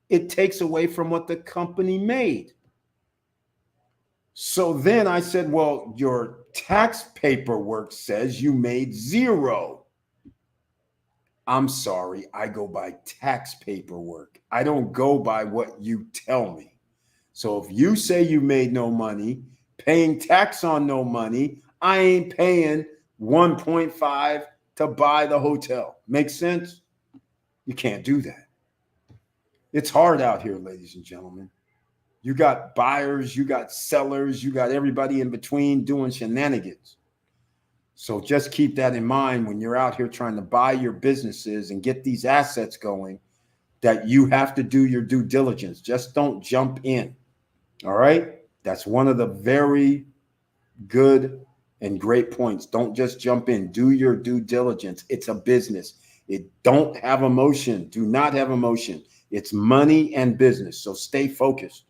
it takes away from what the company made. So then I said, well, your tax paperwork says you made zero. I'm sorry, I go by tax paperwork. I don't go by what you tell me. So if you say you made no money, paying tax on no money, I ain't paying 1.5 to buy the hotel. Makes sense? You can't do that. It's hard out here, ladies and gentlemen. You got buyers, you got sellers, you got everybody in between doing shenanigans. So just keep that in mind when you're out here trying to buy your businesses and get these assets going, that you have to do your due diligence. Just don't jump in. All right? That's one of the very good and great points. Don't just jump in. Do your due diligence. It's a business. Don't have emotion. Do not have emotion. It's money and business. So stay focused.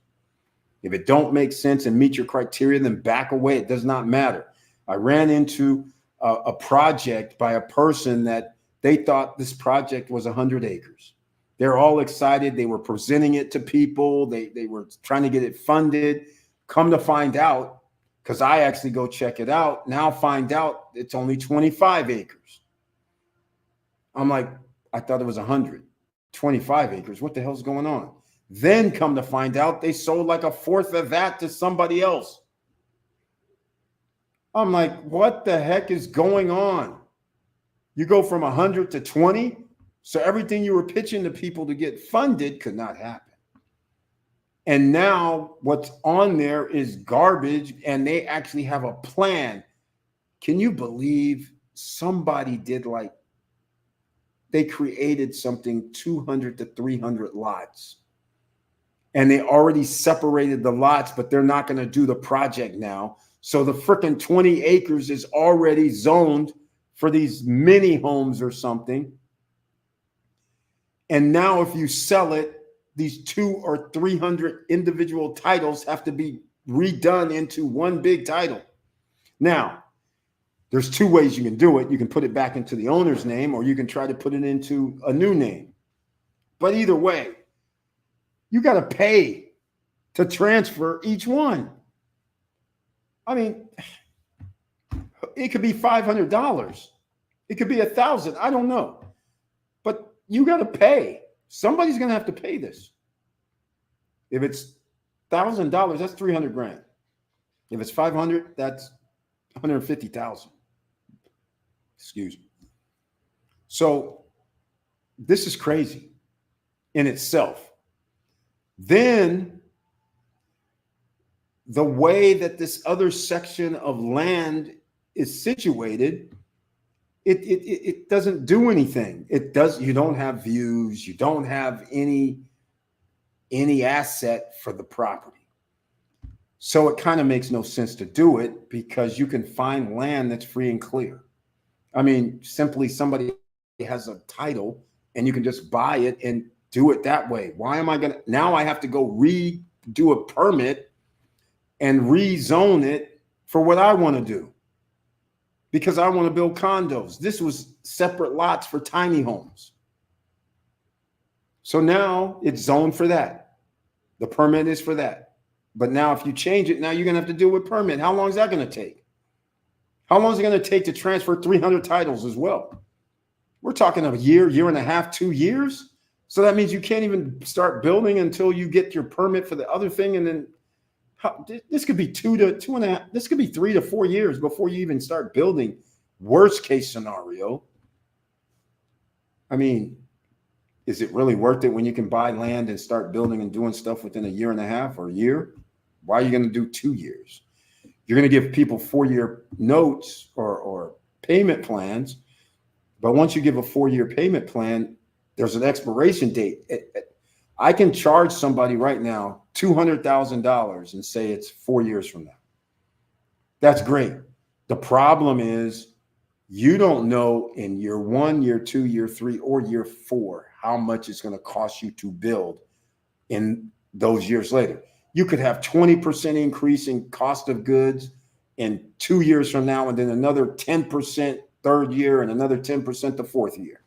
If it don't make sense and meet your criteria, then back away. It does not matter. I ran into a project by a person that they thought this project was 100 acres. They're all excited. They were presenting it to people. They were trying to get it funded. Come to find out, because I actually go check it out, now find out it's only 25 acres. I'm like, I thought it was 100. 25 acres. What the hell's going on? Then come to find out they sold like a fourth of that to somebody else. I'm like, what the heck is going on? You go from 100 to 20. So everything you were pitching to people to get funded could not happen. And now what's on there is garbage, and they actually have a plan. Can you believe somebody did they created something 200 to 300 lots, and they already separated the lots, but they're not going to do the project now. So the freaking 20 acres is already zoned for these mini homes or something. And now if you sell it, these 200 or 300 individual titles have to be redone into one big title. Now, there's two ways you can do it. You can put it back into the owner's name, or you can try to put it into a new name. But either way, you got to pay to transfer each one. I mean, it could be $500. It could be $1,000. I don't know. But you got to pay. Somebody's going to have to pay this. If it's $1,000, that's 300 grand. If it's 500, that's 150,000. Excuse me. So this is crazy in itself. Then the way that this other section of land is situated, it doesn't do anything. You don't have views, you don't have any asset for the property. So it kind of makes no sense to do it, because you can find land that's free and clear. I mean, simply somebody has a title and you can just buy it and do it that way. Why am I now I have to go redo a permit and rezone it for what I want to do, because I want to build condos. This was separate lots for tiny homes. So now it's zoned for that. The permit is for that. But now if you change it, now you're going to have to deal with permit. How long is that going to take? How long is it going to take to transfer 300 titles as well? We're talking a year, year and a half, 2 years. So that means you can't even start building until you get your permit for the other thing. And then this could be 2 to 2.5. This could be 3 to 4 years before you even start building Worst case scenario, I mean, is it really worth it when you can buy land and start building and doing stuff within a year and a half or a year? Why are you going to do 2 years? You're going to give people 4-year notes or payment plans. But once you give a 4-year payment plan, there's an expiration date. I can charge somebody right now $200,000 and say it's 4 years from now. That's great. The problem is you don't know in year 1, year 2, year 3, or year 4 how much it's going to cost you to build in those years later. You could have 20% increase in cost of goods in 2 years from now, and then another 10% third year and another 10% the fourth year.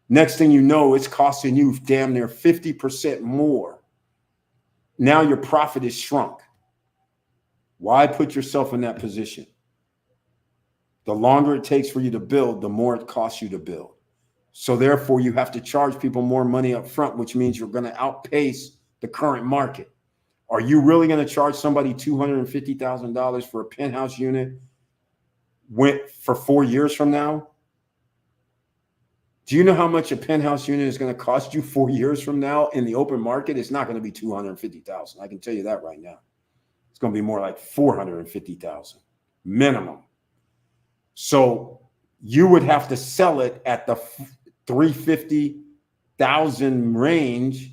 Next thing you know, it's costing you damn near 50% more. Now your profit is shrunk. Why put yourself in that position? The longer it takes for you to build, the more it costs you to build. So therefore, you have to charge people more money up front, which means you're going to outpace the current market. Are you really going to charge somebody $250,000 for a penthouse unit for 4 years from now? Do you know how much a penthouse unit is going to cost you 4 years from now in the open market? It's not going to be $250,000. I can tell you that right now. It's going to be more like $450,000 minimum. So you would have to sell it at the $350,000 range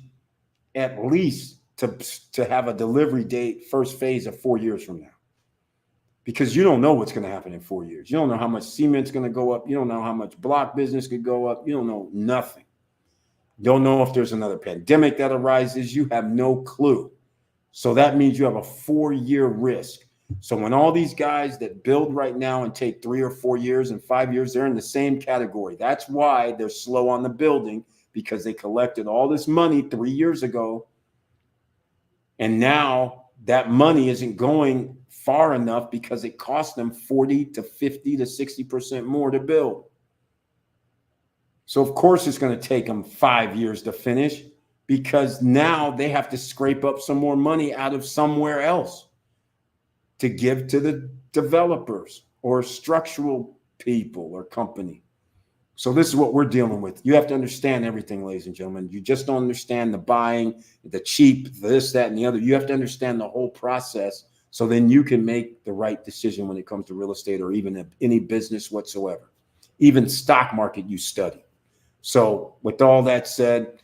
at least to have a delivery date first phase of 4 years from now. Because you don't know what's going to happen in 4 years. You don't know how much cement's going to go up. You don't know how much block business could go up. You don't know nothing. You don't know if there's another pandemic that arises. You have no clue. So that means you have a 4-year risk. So when all these guys that build right now and take 3 or 4 years and 5 years, they're in the same category. That's why they're slow on the building, because they collected all this money 3 years ago. And now that money isn't going far enough because it cost them 40 to 50 to 60% more to build. So of course it's going to take them 5 years to finish, because now they have to scrape up some more money out of somewhere else to give to the developers or structural people or company. So this is what we're dealing with. You have to understand everything, ladies and gentlemen. You just don't understand the buying, the cheap, this, that, and the other. You have to understand the whole process, so then you can make the right decision when it comes to real estate or even any business whatsoever. Even stock market you study. So with all that said,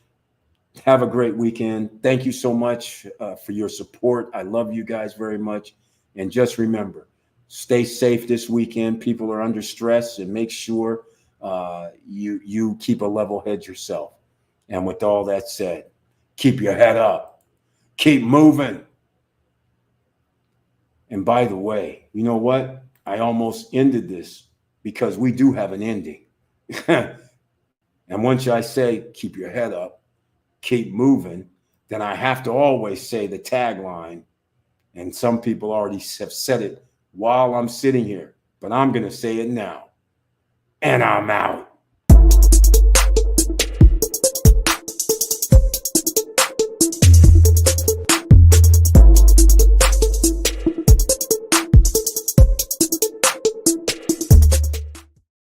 have a great weekend. Thank you so much for your support. I love you guys very much. And just remember, stay safe this weekend. People are under stress, and make sure you keep a level head yourself. And with all that said, keep your head up. Keep moving. And by the way, you know what? I almost ended this because we do have an ending. And once I say, keep your head up, keep moving, then I have to always say the tagline. And some people already have said it while I'm sitting here, but I'm going to say it now. And I'm out.